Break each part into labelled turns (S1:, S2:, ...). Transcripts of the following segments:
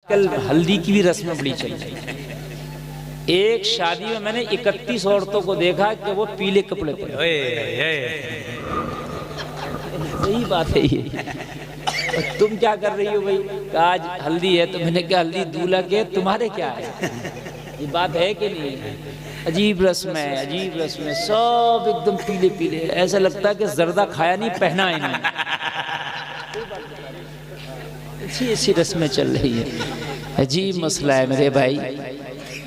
S1: कल हल्दी की भी रस्में बड़ी चल रही है। एक शादी में मैंने 31 औरतों को देखा कि वो पीले कपड़े पहने। सही बात है ये। तुम क्या कर रही हो भाई? आज हल्दी है तो मैंने क्या हल्दी दूल्हा के तुम्हारे क्या है? ये बात है कि नहीं है? अजीब रस्म है, अजीब रस्म है, सब एकदम पीले पीले, ऐसा लगता है कि जर्दा खाया नहीं पहना है नहीं। ऐसी ऐसी रस्में चल रही है, अजीब मसला है मेरे भाई।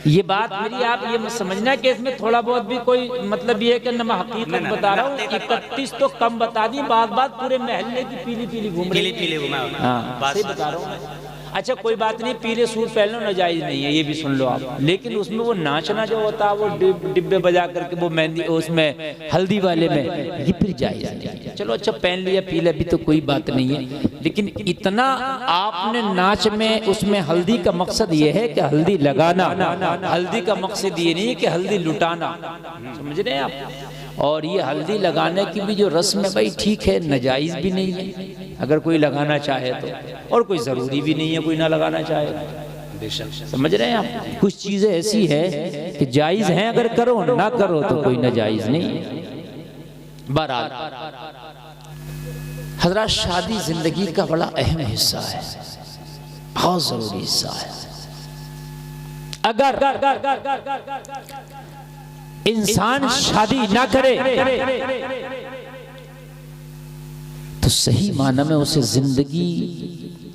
S1: ये बात मेरी आप ये मत समझना कि इसमें थोड़ा बहुत भी कोई मतलब ये है कि मैं हकीकत बता रहा हूँ। 31 तो कम बता दी, बात पूरे महल्ले की पीली पीली घूम रही है। हाँ सही बता रहा हूँ। अच्छा कोई बात नहीं, पीले सूट पहनो नाजायज नहीं है, ये भी सुन लो आप। लेकिन उसमें वो नाचना जो होता है, वो डिब्बे बजा करके वो मेहंदी उसमें हल्दी वाले में, ये फिर जायज नहीं। चलो अच्छा पहन लिया पीला भी तो कोई बात नहीं है, लेकिन इतना आपने नाच में उसमें हल्दी का मकसद ये है कि हल्दी लगाना, हल्दी का मकसद ये नहीं है कि हल्दी लुटाना। समझ रहे हैं आप? और ये हल्दी लगाने की भी जो रस्म है भाई ठीक है, नाजायज भी नहीं है अगर कोई लगाना चाहे तो, और कोई ज़रूरी भी नहीं है कोई ना लगाना चाहे। समझ रहे हैं आप? कुछ चीज़ें ऐसी है कि जायज़ हैं, अगर करो ना करो तो कोई नाजायज नहीं है। बहरहाल हज़रात, शादी जिंदगी का बड़ा अहम हिस्सा है, बहुत ज़रूरी हिस्सा है। अगर इंसान शादी ना करे तो सही माना में उसे जिंदगी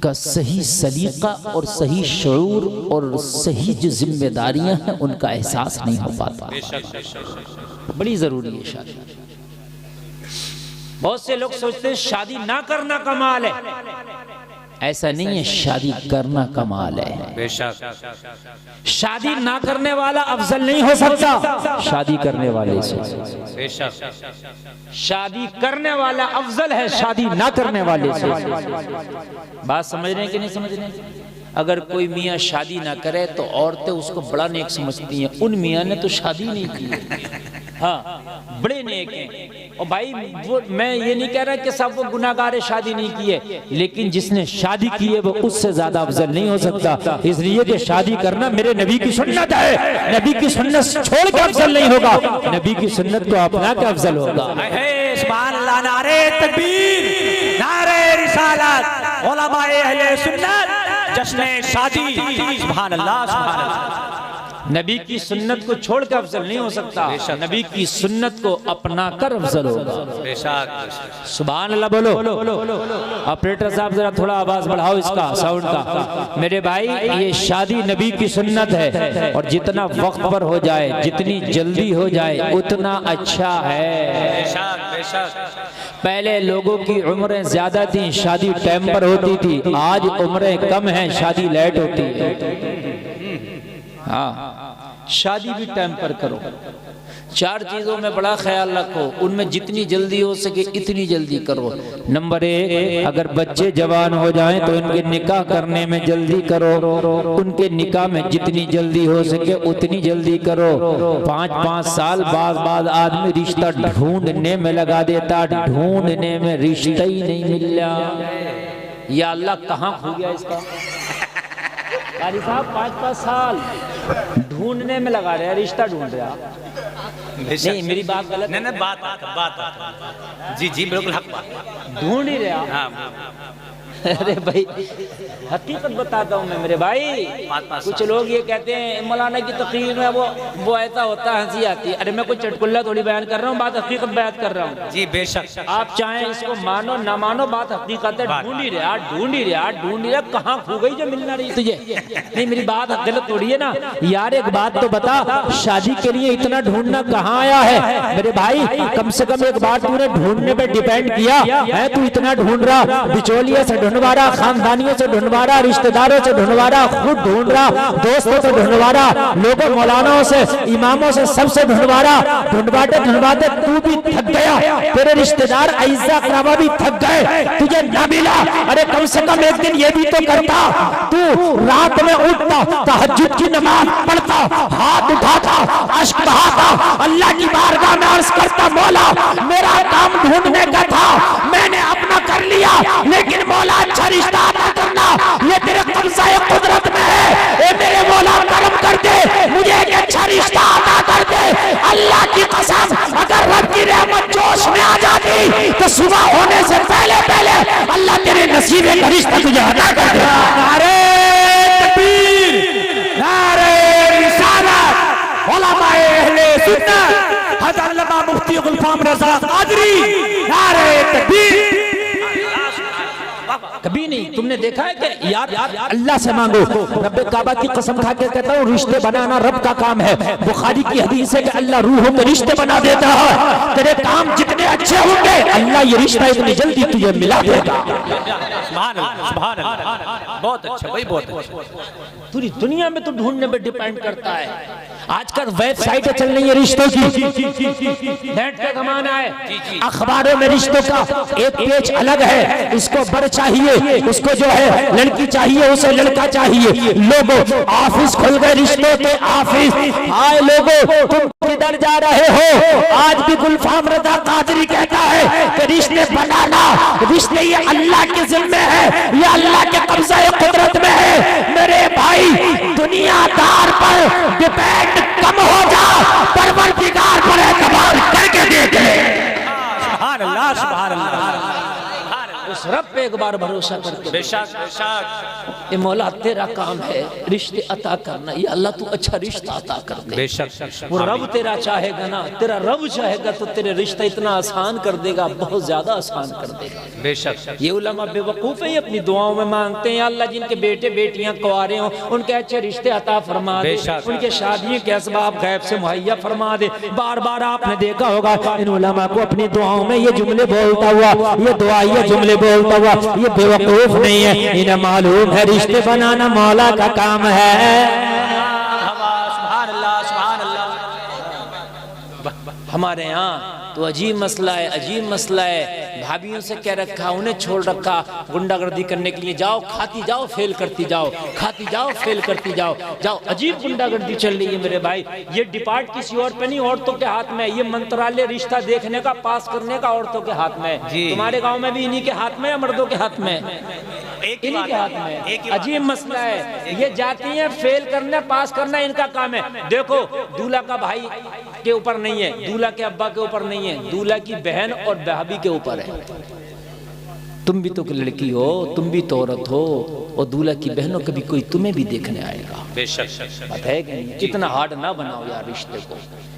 S1: का सही सलीका और सही शऊर और सही जो जिम्मेदारियां हैं उनका एहसास नहीं हो पाता। बड़ी जरूरी है शादी। बहुत से लोग सोचते हैं शादी ना करना कमाल है, ऐसा नहीं है, शादी करना कमाल है। बेशक शादी ना करने वाला अफजल नहीं हो सकता शादी करने वाले से। बेशक शादी करने वाला अफजल है शादी ना करने वाले से। बात समझ रहे हैं कि नहीं समझ रहे हैं? अगर कोई मियाँ शादी ना करे तो औरतें उसको बड़ा नेक समझती हैं। उन मियाँ ने तो शादी नहीं की, हाँ बड़े नेक हैं। और भाई वो मैं ये नहीं कह रहा कि सब वो गुनाहगार शादी नहीं किए, लेकिन जिसने शादी की है वो उससे ज्यादा अफजल नहीं हो सकता। इसलिए कि शादी करना मेरे नबी की सुन्नत है, नबी की सुन्नत छोड़ के अफजल नहीं होगा, नबी की सुन्नत को अपना के अफजल होगा।
S2: सुभान अल्लाह, नारे तकबीर, नारे रिसालत, उलमाए अहले सुन्नत, जश्न शादी। सुभान अल्लाह, सुभान अल्लाह।
S1: नबी की सुन्नत को छोड़ कर अफजल नहीं हो सकता, नबी की सुन्नत को अपना कर अफजल होगा। सुभान अल्लाह बोलो। ऑपरेटर साहब जरा थोड़ा आवाज बढ़ाओ इसका साउंड का। मेरे भाई ये शादी नबी की सुन्नत है, और जितना वक्त पर हो जाए, जितनी जल्दी हो जाए उतना अच्छा है। पहले लोगों की उम्रें ज्यादा थी, शादी टाइम पर होती थी। आज उम्रें कम हैं, शादी लेट होती है। हाँ शादी भी टाइम पर करो। 4 चीजों में बड़ा ख्याल रखो, उनमें जितनी जल्दी हो सके इतनी जल्दी करो। नंबर 1, अगर बच्चे जवान हो जाएं तो उनके निकाह करने में जल्दी करो, उनके निकाह में जितनी जल्दी हो सके उतनी जल्दी करो। 5-5 साल बाद आदमी रिश्ता ढूंढने में लगा देता, ढूंढने में रिश्ता ही नहीं मिल रहा। या अल्लाह कहाँ खो गया इसका? कारी साहब 5-5 साल ढूंढने में लगा रहे, रिश्ता ढूंढ रहा। नहीं मेरी बात गलत
S2: नहीं, बात जी बिल्कुल हक बात,
S1: ढूंढ ही रहा।
S2: हाँ।
S1: अरे भाई हकीकत बताता हूँ मैं मेरे भाई। कुछ लोग ये कहते हैं मौलाना की तकरीर में वो ऐसा होता है, हंसी आती है। अरे मैं कोई चटकुल्ला थोड़ी बयान कर रहा हूँ, बात हकीकत बयान कर रहा हूँ।
S2: जी बेशक,
S1: आप चाहे इसको मानो ना मानो, बात हकीकत है। ढूंढ ही रहा, कहाँ खो गई जो मिलना रही तुझे? नहीं मेरी बात गलत थोड़ी है ना यार। एक बात तो बता, शादी के लिए इतना ढूंढना कहाँ आया है मेरे भाई? कम से कम एक बात तूने ढूंढने पे डिपेंड किया है। तू इतना ढूंढ रहा, बिचौलिया से ढूंढवा रहा, खानदानियों से ढूंढवा रहा, रिश्तेदारों से ढूंढवा रहा, खुद ढूंढ रहा, दोस्तों से ढूंढवा रहा, लोगों मौलानाओं से, इमामों से, सबसे ढूंढवा रहा। ढूंढवाते तू भी थक गया, तेरे रिश्तेदार अइज़ा क़राबा भी थक गए, तुझे ना मिला। अरे कम से कम एक दिन ये भी तो करता, तू रात में उठता, तहज्जुद की नमाज पढ़ता, हाथ उठाता, अश्क बहाता, अल्लाह की बारगाह में अर्ज़ करता, मौला मेरा काम ढूंढने का था, मैंने अपना कर लिया, लेकिन मौला अच्छा रिश्ता अता करना, ये तेरे कब्ज़ा कुदरत में
S3: रिश्ता अता कर दे। अल्लाह की कसम, अगर रब की रहमत जोश में आ जाती तो सुबह होने से पहले पहले अल्लाह तेरे नसीबे का रिश्ता तुझे अता कर दे।
S2: नारे तकबीर, नारे रिसालत, उलमाए अहले सुन्नत, हज़रत अल्लामा मुफ्ती गुलफाम रज़ा क़ादरी, नारे तकबीर।
S1: कभी नहीं तुमने देखा है कि यार अल्लाह से मांगो। रब्बे काबा की कसम खा के कहता हूँ, रिश्ते बनाना रब का काम है। बुखारी की हदीस है कि अल्लाह रूहों में रिश्ते बना देता है। तेरे काम जितने अच्छे होंगे अल्लाह ये रिश्ता इतनी जल्दी तुझे मिला देगा।
S2: सुभान अल्लाह, सुभान अल्लाह, बहुत अच्छा भाई, बहुत अच्छा।
S1: पूरी दुनिया में तो ढूंढने पे डिपेंड करता है। आजकल वेबसाइटें चल रही है रिश्तों की, नेट का जमाना है। अखबारों में रिश्तों का एक पेज अलग है। इसको बड़ चाहिए, उसको जो है लड़की चाहिए, उसे लड़का चाहिए। लोगों ऑफिस खुल गए, रिश्तों के ऑफिस। हाय लोगों, तुम किधर जा रहे हो? आज भी गुलफाम रज़ा क़ादरी कहता है कि रिश्ते बनाना, रिश्ते ये अल्लाह के जिम्मे है, ये अल्लाह के कब्ज़ा कुदरत में है। मेरे भाई, दुनियादार पर डिपेंड कम हो जा, परवरदिगार पर एतबार करके देख ले।
S2: सुभान अल्लाह, सुभान अल्लाह।
S1: उस रब पे एक बार भरोसा करके,
S2: बेशक बेशक,
S1: ये मौला तेरा काम है रिश्ते अता करना। ये अल्लाह तू अच्छा रिश्ता अता कर दे।
S2: बेशक
S1: वो रब तेरा चाहेगा ना, तेरा रब चाहेगा तो तेरे रिश्ता इतना आसान कर देगा, बहुत ज्यादा आसान कर देगा।
S2: बेशक।
S1: ये उलमा बेवकूफ है, अपनी दुआओं में मांगते हैं अल्लाह जिनके बेटे बेटियां कुंवारे हों उनके अच्छे रिश्ते अता फरमा दे, उनके शादियों के असबाब गैब से मुहैया फरमा दे। बार बार आपने देखा होगा इन उलमा को अपनी दुआओं में ये जुमले बोलता हुआ, ये दुआ, ये जुमले बोलता हुआ, ये बेवकूफ नहीं है, इन्हें मालूम है रिश्ते बनाना मौला का काम है। हमारे यहाँ तो अजीब मसला है, अजीब मसला है। भाभियों से कह रखा, उन्हें छोड़ रखा गुंडागर्दी करने के लिए। जाओ खाती जाओ, फेल करती जाओ, खाती जाओ, फेल करती जाओ, जाओ। अजीब गुंडागर्दी चल रही है मेरे भाई। ये डिपार्ट किसी और पे नहीं, औरतों के हाथ में। ये मंत्रालय रिश्ता देखने का, पास करने का औरतों के हाथ में। तुम्हारे गाँव में भी इन्हीं के हाथ में या मर्दों के हाथ में? इन्हीं के हाथ में। अजीब मसला है। ये जाती है फेल करना, पास करना इनका काम है। देखो, दूल्हा का भाई के ऊपर नहीं है, दूल्हा के अब्बा के ऊपर नहीं है, दूल्हा की बहन और भाभी के ऊपर है। तुम भी तो लड़की हो, तुम भी तो औरत हो, और दूल्हा की बहनों कभी कोई तुम्हें भी देखने आएगा। बात है कि नहीं? इतना हार्ड ना बनाओ यार रिश्ते को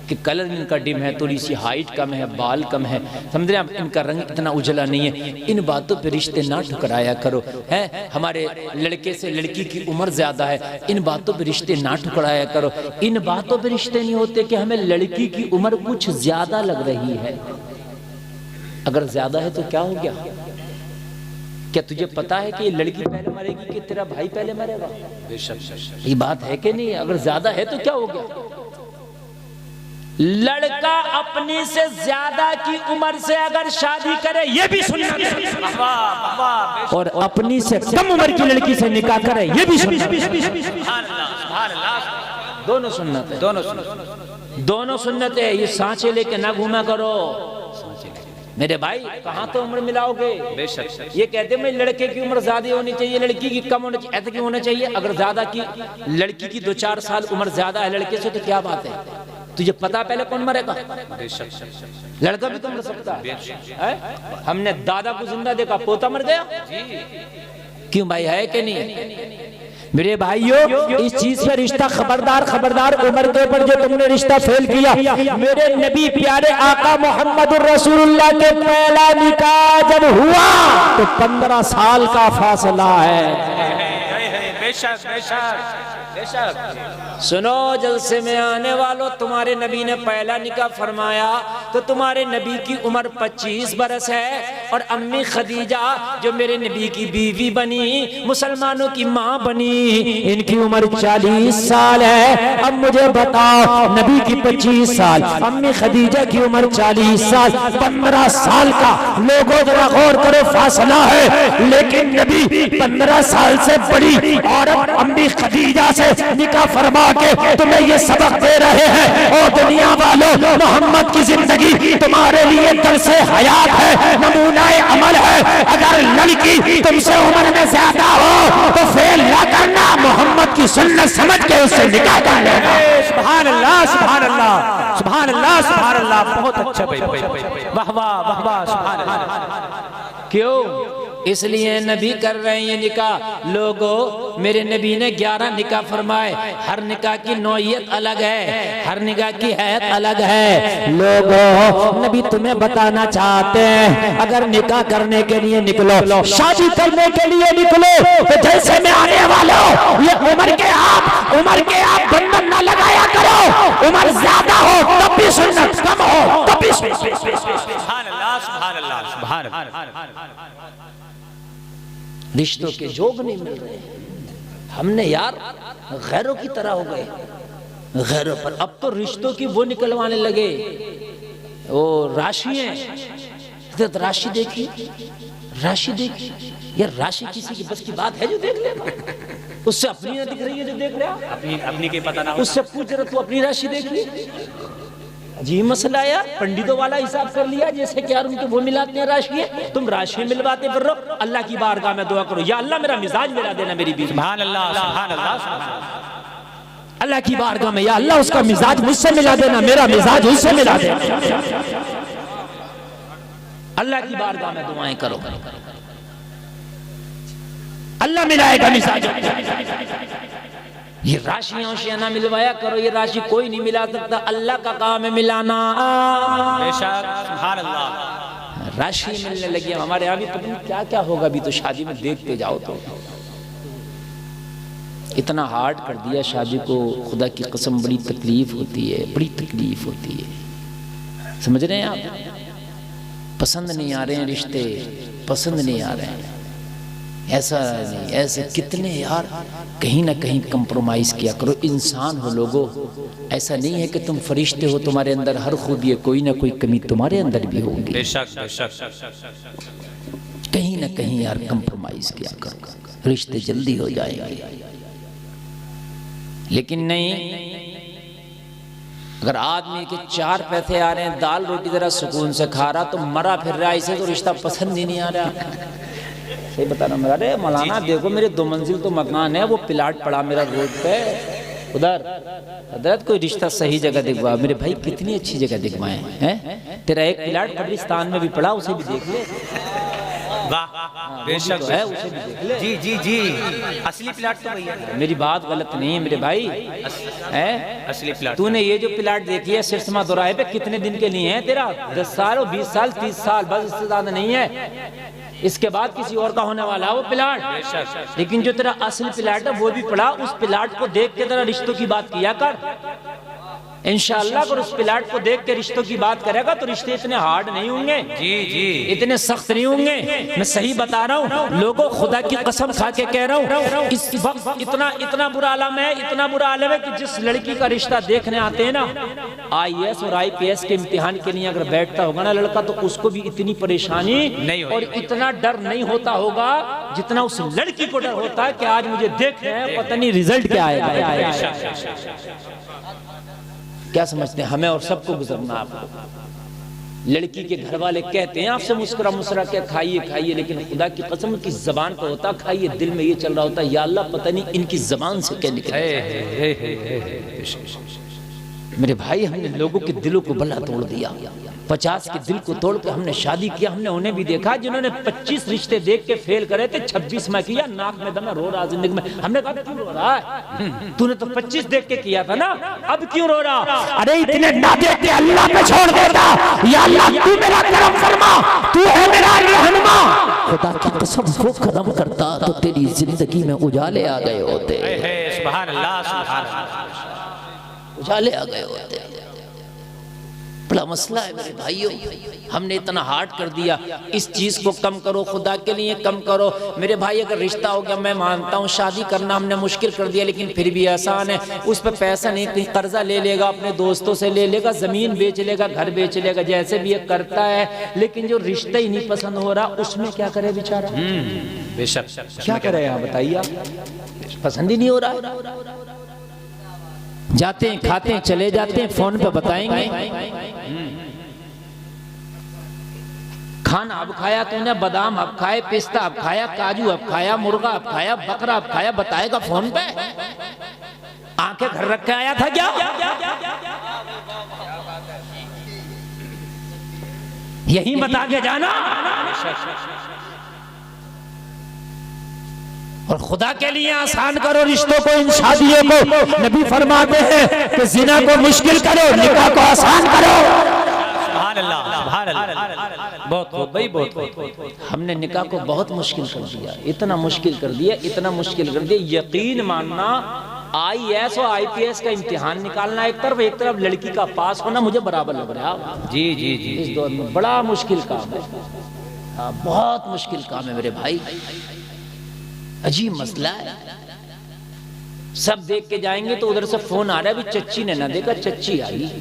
S1: कि कलर इनका डिम है, थोड़ी सी हाइट कम है, बाल कम है, समझ रहे हैं, इनका रंग इतना उजला नहीं है। इन बातों पे रिश्ते ना ठुकराया करो। है हमारे लड़के से लड़की की उम्र ज्यादा है, इन बातों पे रिश्ते ना ठुकराया करो। इन बातों पे रिश्ते नहीं होते कि हमें लड़की की उम्र कुछ ज्यादा लग रही है। अगर ज्यादा है तो क्या हो गया? क्या तुझे पता है कि ये लड़की पहले मरेगी कि तेरा भाई पहले मरेगा? ये बात है कि नहीं? अगर ज्यादा है तो क्या हो गया? लड़का अपनी से ज्यादा की उम्र से अगर शादी करे ये भी सुन्नत है, और अपनी से कम उम्र की लड़की से निकाह करे ये भी सुन्नत है। दोनों सुन्नत है, दोनों सुन्नत है। ये सांचे लेके ना घूमा करो मेरे भाई, कहाँ तो उम्र मिलाओगे? ये कहते हैं लड़के की उम्र ज्यादा होनी चाहिए, लड़की की कम होनी चाहिए। ऐसा क्यों होना चाहिए? अगर ज्यादा की लड़की की 2-4 साल उम्र ज्यादा है लड़के से तो क्या बात है? तुझे पता पहले कौन मरेगा? लड़का भी तो मर सकता है। हमने दादा को जिंदा देखा, पोता मर गया। क्यों भाई, है कि नहीं? मेरे भाइयों, इस चीज से रिश्ता खबरदार, खबरदार। उम्र के ऊपर जो तुमने रिश्ता फेल किया, मेरे नबी प्यारे आका मोहम्मद रसूलुल्लाह के पहला निकाह जब हुआ तो 15 साल का फासला है।
S2: बेशक बेशक बेशक।
S1: सुनो जलसे में आने वालों, तुम्हारे नबी ने पहला निकाह फरमाया तो तुम्हारे नबी की उम्र 25 बरस है, और अम्मी खदीजा जो मेरे नबी की बीवी बनी, मुसलमानों की माँ बनी, इनकी उम्र 40 साल है। अब मुझे बताओ, नबी की 25 साल, अम्मी खदीजा की उम्र 40 साल, 15 साल का लोगों जरा गौर करो फासला है। लेकिन नबी 15 साल से बड़ी औरत अम्मी खदीजा से निकाह फरमा के तुम्हें ये सबक दे रहे हैं। और दुनिया वालों, मोहम्मद की जिंदगी तुम्हारे लिए दरसे हयात है, नमूनाए अमल है। अगर लड़की तुमसे उम्र में ज्यादा हो तो फेल न करना, मोहम्मद की सुन्नत समझ के उससे निकाह कर लेना।
S2: सुभान अल्लाह सुभान अल्लाह सुभान अल्लाह सुभान अल्लाह। बहुत अच्छा भाई, वाह वाह वाह वाह, सुभान अल्लाह।
S1: क्यों? इसलिए नबी कर रहे हैं ये निकाह। लोगों, मेरे नबी ने 11 निकाह फरमाए। हर निकाह की नौइयत अलग है, हर निकाह की हैत अलग है।
S3: लोगों, नबी तुम्हें बताना चाहते हैं, अगर निकाह करने के लिए निकलो, शादी करने के लिए निकलो, तो जैसे में आने वाले हो, ये उम्र के आप बंधन ना लगाया करो। उम्र ज्यादा हो तब भी सुन्नत, कम हो तब भी सुन्नत।
S2: सुभान अल्लाह सुभान अल्लाह सुभान अल्लाह।
S1: रिश्तों के जोग नहीं मिल रहे, हमने यार गैरों की तरह हो गए, गैरों पर। अब तो रिश्तों की वो निकलवाने लगे, वो राशि है, राशि देखी, राशि देखी। यार राशि किसी की बस की बात है जो देख ले? उससे अपनी ना दिख रही है जो देख रहा,
S2: अपनी के पता ना,
S1: उससे पूछ रहा तू अपनी राशि देख ली। जी मसला आया, पंडितों वाला हिसाब कर लिया, जैसे कि यार उनके वो मिलाते हैं राशि है, तुम राशि मिलवाते फिर रहो। अल्लाह की बारगाह में दुआ करो, या अल्लाह मेरा मिजाज मिला देना मेरी बीवी।
S2: सुभान अल्लाह सुभान अल्लाह।
S3: अल्लाह की बारगाह में, या अल्लाह उसका मिजाज मुझसे मिला देना, मेरा मिजाज उससे मिला देना।
S1: अल्लाह की बारगाह में दुआएं करो,
S3: अल्लाह मिलाएगा मिजाज।
S1: ये राशियां उशियां ना मिलवाया करो, ये राशि कोई नहीं मिला सकता, अल्लाह का काम है मिलाना।
S2: बेशक सुभान अल्लाह।
S1: राशि मिलने लगी हमारे यहाँ भी, पता नहीं क्या क्या होगा। अभी तो शादी में देखते जाओ तो इतना हार्ड कर दिया शादी को, खुदा की कसम बड़ी तकलीफ होती है, बड़ी तकलीफ होती है। समझ रहे हैं आप? पसंद नहीं आ रहे हैं रिश्ते, पसंद नहीं आ रहे हैं। ऐसा नहीं, ऐसे कितने यार, कहीं ना कहीं कंप्रोमाइज किया करो। इंसान हो लोगों, ऐसा नहीं है कि तुम फरिश्ते हो, तुम्हारे अंदर हर खूबी है, कोई ना कोई कमी तुम्हारे अंदर भी होगी।
S2: बेशक बेशक।
S1: कहीं ना कहीं यार कंप्रोमाइज किया करो, रिश्ते जल्दी हो जाएंगे। लेकिन नहीं, अगर आदमी के 4 पैसे आ रहे हैं, दाल रोटी जरा सुकून से खा रहा, तो मरा फिर रहा, इसे तो रिश्ता पसंद ही नहीं आ रहा। सही बता रहा हूँ। अरे मौलाना देखो, मेरे 2 मंजिल तो मकान है, वो प्लाट पड़ा मेरा रोड पे उधर, हजरत कोई रिश्ता सही जगह दिखवा। मेरे भाई कितनी अच्छी जगह दिखवाए हैं, तेरा एक प्लाट कब्रिस्तान में भी पड़ा, उसे भी देख ले।
S2: वाह बेशक
S1: है, उसे भी देख ले।
S2: जी जी जी, असली प्लाट तो वही है।
S1: मेरी बात गलत नहीं है मेरे भाई, है
S2: असली प्लाट।
S1: तूने ये जो प्लाट देखी है सिरसमा दोराहे पे, कितने दिन के लिए है तेरा? 10 साल, 20 साल, 30 साल, बस इससे ज्यादा नहीं है। इसके बाद किसी और का होने वाला है वो प्लाट। लेकिन जो तेरा असल प्लाट है वो भी पड़ा, उस प्लाट को देख के तेरा रिश्तों की बात किया कर इंशाअल्लाह। अगर उस प्लाट को देख के रिश्तों की बात करेगा तो रिश्ते इतने हार्ड नहीं होंगे, जी जी, इतने सख्त नहीं होंगे। मैं सही बता रहा हूँ लोगों, खुदा की कसम खा के कह रहा हूँ, इस वक्त इतना बुरा आलम है, इतना बुरा आलम है कि जिस लड़की का रिश्ता देखने आते हैं ना, IAS और IPS के इम्तिहान के लिए अगर बैठता होगा ना लड़का, तो उसको भी इतनी परेशानी नहीं और इतना डर नहीं होता होगा जितना उस लड़की को डर होता है कि आज मुझे देख रहे हैं, पता नहीं रिजल्ट क्या आएगा। क्या समझते हैं? हमें और सबको गुजरना। आपको लड़की के घर वाले कहते हैं आपसे मुस्कुरा मुस्कुरा के खाइए खाइए, लेकिन खुदा की कसम की जबान पर होता खाइए, दिल में ये चल रहा होता, या अल्लाह पता नहीं इनकी जबान से क्या निकले। मेरे भाई, हमने लोगों के दिलों को भला तोड़ दिया। 50 के दिल को तोड़ के हमने शादी किया। हमने उन्हें भी देखा जिन्होंने 25 रिश्ते देख के फेल करे थे, 26 में किया, नाक में दम, रो रहा जिंदगी में। हमने कहा क्यों रो रहा है? तूने तो 25 देख के किया था ना, अब क्यों रो रहा?
S3: अरे इतने ना देते अल्लाह पे छोड़ देता, या अल्लाह तू मेरा करम फरमा, तू है मेरा रहनुमा। खुदा की कसम वो करम करता तो तेरी जिंदगी में उजाले आ गए होते,
S2: सुभान अल्लाह सुभान अल्लाह,
S3: उजाले आ गए होते।
S1: बड़ा मसला है मेरे भाइयों, हमने इतना हार्ड कर दिया। इस चीज को कम करो, खुदा के लिए कम करो मेरे भाई। अगर रिश्ता हो गया, मैं मानता हूँ शादी करना हमने मुश्किल कर दिया, लेकिन फिर भी आसान है। उस पर पैसा नहीं, कहीं कर्जा ले लेगा, अपने दोस्तों से ले लेगा, जमीन बेच लेगा, घर बेच लेगा, जैसे भी ये करता है। लेकिन जो रिश्ता ही नहीं पसंद हो रहा, उसमें क्या करे बेचारा?
S2: बेशक
S1: क्या करे आप बताइए? पसंद ही नहीं हो रहा। जाते हैं, खाते हैं, चले जाते हैं, फोन पे बताएंगे खाना अब खाया तूने, बादाम अब खाए, पिस्ता अब खाया, काजू अब खाया, मुर्गा अब खाया, बकरा अब खाया, बताएगा फोन पे। आंखें घर रख के आया था क्या? यही बता के जाना। और खुदा के लिए आसान करो रिश्तों को, इन शादियों को। नबी फरमाते हैं कि जिना को मुश्किल करो, निकाह को आसान करो।
S2: सुभान अल्लाह, सुभान अल्लाह।
S1: बहुत भाई, बहुत हमने निकाह को बहुत मुश्किल कर दिया, इतना मुश्किल कर दिया, इतना मुश्किल कर दिया। यकीन मानना, IAS और IPS का इम्तिहान निकालना एक तरफ लड़की का पास होना मुझे बराबर लग रहा है।
S2: जी जी जी,
S1: इस दौर में बड़ा मुश्किल काम है। हाँ, बहुत मुश्किल काम है मेरे भाई। अजीब मसला है। सब देख के जाएंगे तो उधर से फोन आ रहा है, अभी चच्ची ने ना देखा, चच्ची आई,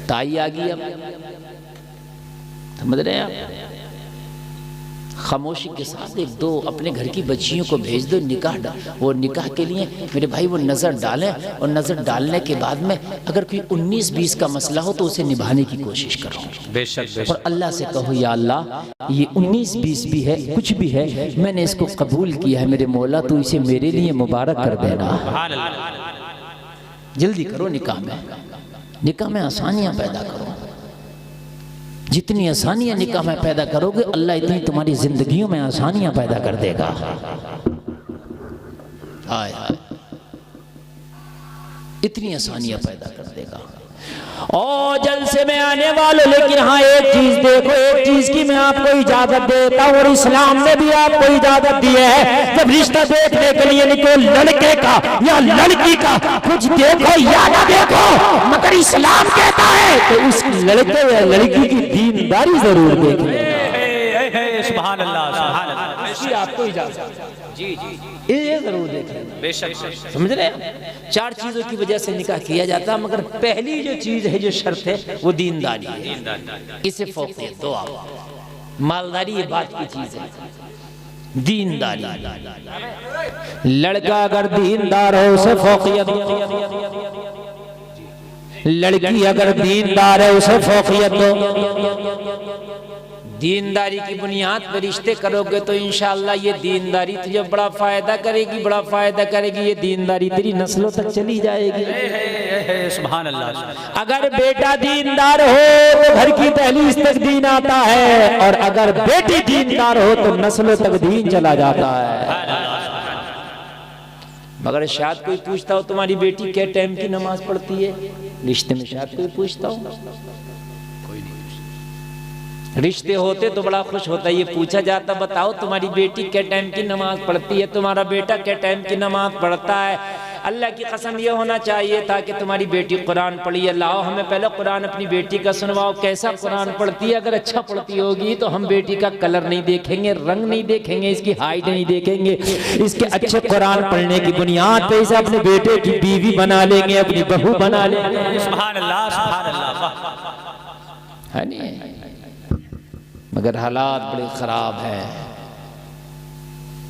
S1: ताई आ गई। अब समझ रहे हैं आप? खामोशी के साथ एक दो अपने घर की बच्चियों को भेज दो निकाह वो निकाह के लिए मेरे भाई वो नज़र डालें, और नज़र डालने के बाद में अगर कोई 19-20 का मसला हो तो उसे निभाने की कोशिश करो।
S2: बेशक।
S1: और अल्लाह से कहो, या अल्लाह ये 19-20 भी है, कुछ भी है, मैंने इसको कबूल किया है मेरे मौला, तो इसे मेरे लिए मुबारक कर देना। जल्दी करो निकाह में आसानियां पैदा करो। जितनी आसानियां निकाह में पैदा करोगे, अल्लाह इतनी तुम्हारी जिंदगियों में आसानियां पैदा कर देगा। इतनी आसानियां पैदा कर देगा। और जलसे में आने वालों, लेकिन हाँ एक चीज देखो, एक चीज की मैं आपको इजाजत देता हूँ, और इस्लाम ने भी आपको इजाजत दी है। जब रिश्ता देखने के लिए निकलो, लड़के का या लड़की का कुछ देखो या ना देखो, मगर इस्लाम कहता है तो उस लड़के या लड़की की दीनदारी जरूर देखना।
S2: सुभान अल्लाह, सुभान अल्लाह।
S1: आपको इजाजत,
S2: जी जी,
S1: ये जरूर देख लेना।
S2: बेशक।
S1: समझ रहे हैं? 4 चीजों की वजह से निकाह किया जाता है, मगर पहली जो चीज है, जो शर्त है, वो दीनदारी है। इसे फौकियत दो आप। मालदारी ये बात की चीज है, दीनदारी। लड़का अगर दीनदार हो उसे फौकियत, लड़की अगर दीनदार है उसे फौकियत दो। दीनदारी की बुनियाद पर रिश्ते करोगे तो इंशाअल्लाह ये दीनदारी तुझे बड़ा फायदा करेगी, बड़ा फायदा करेगी। ये दीनदारी तेरी नस्लों तक चली जाएगी।
S2: सुभान अल्लाह।
S1: अगर बेटा दीनदार हो तो घर की दहलीज तक दीन आता है, और अगर बेटी दीनदार हो तो नस्लों तक दीन चला जाता है। मगर शायद कोई पूछता हो तुम्हारी बेटी क्या टाइम की नमाज पढ़ती है, रिश्ते में शायद कोई पूछता हो। रिश्ते होते तो बड़ा खुश होता, ये पूछा जाता बताओ तुम्हारी बेटी क्या टाइम की नमाज पढ़ती है, तुम्हारा बेटा क्या टाइम की नमाज पढ़ता है। अल्लाह की कसम ये होना चाहिए था कि तुम्हारी बेटी कुरान पढ़ी है, लाओ हमें पहले कुरान अपनी बेटी का सुनवाओ, कैसा कुरान पढ़ती है। अगर अच्छा पढ़ती होगी तो हम बेटी का कलर नहीं देखेंगे, रंग नहीं देखेंगे, इसकी हाइट नहीं देखेंगे, इसके अच्छे कुरान पढ़ने की बुनियाद पे इसे अपने बेटे की बीवी बना लेंगे, अपनी बहू बना लेंगे।
S2: सुभान अल्लाह, सुभान अल्लाह।
S1: है नहीं? मगर हालात बड़े खराब हैं,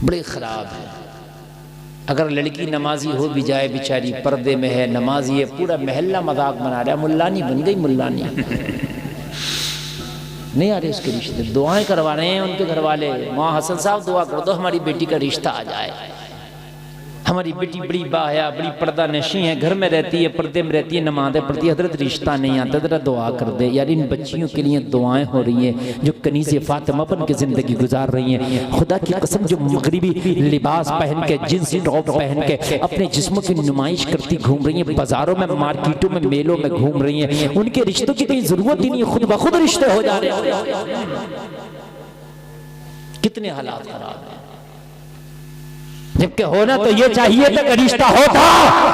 S1: बड़े खराब हैं। अगर लड़की नमाजी हो भी जाए, बेचारी पर्दे में है, नमाजी है, पूरा महल्ला मजाक बना रहा है, मुल्लानी बन गई, मुल्लानी। नहीं आ रहे उसके रिश्ते, दुआएं करवा रहे हैं उनके घर वाले, वहाँ हसन साहब दुआ कर दो हमारी बेटी का रिश्ता आ जाए। हमारी बेटी बड़ी बाहया, बड़ी पर्दा नशी है, घर में रहती है, पर्दे में रहती है, नमाज़ें पढ़ती है, हजरत रिश्ता नहीं आता, जरा दुआ कर दे यार। इन बच्चियों के लिए दुआएं हो रही हैं जो कनीज़े फातिमा बन के ज़िंदगी गुजार रही हैं। खुदा की कसम, जो मगरिबी लिबास पहन के, जींस टॉप पहन के अपने जिस्म की नुमाइश करती घूम रही हैं, बाजारों में, मार्केटों में, मेलों में घूम रही हैं, उनके रिश्तों की कोई ज़रूरत ही नहीं, खुद ब खुद रिश्ते हो जा रहे हैं। कितने हालात खराब हैं। जबकि होना तो ये चाहिए था कि रिश्ता होता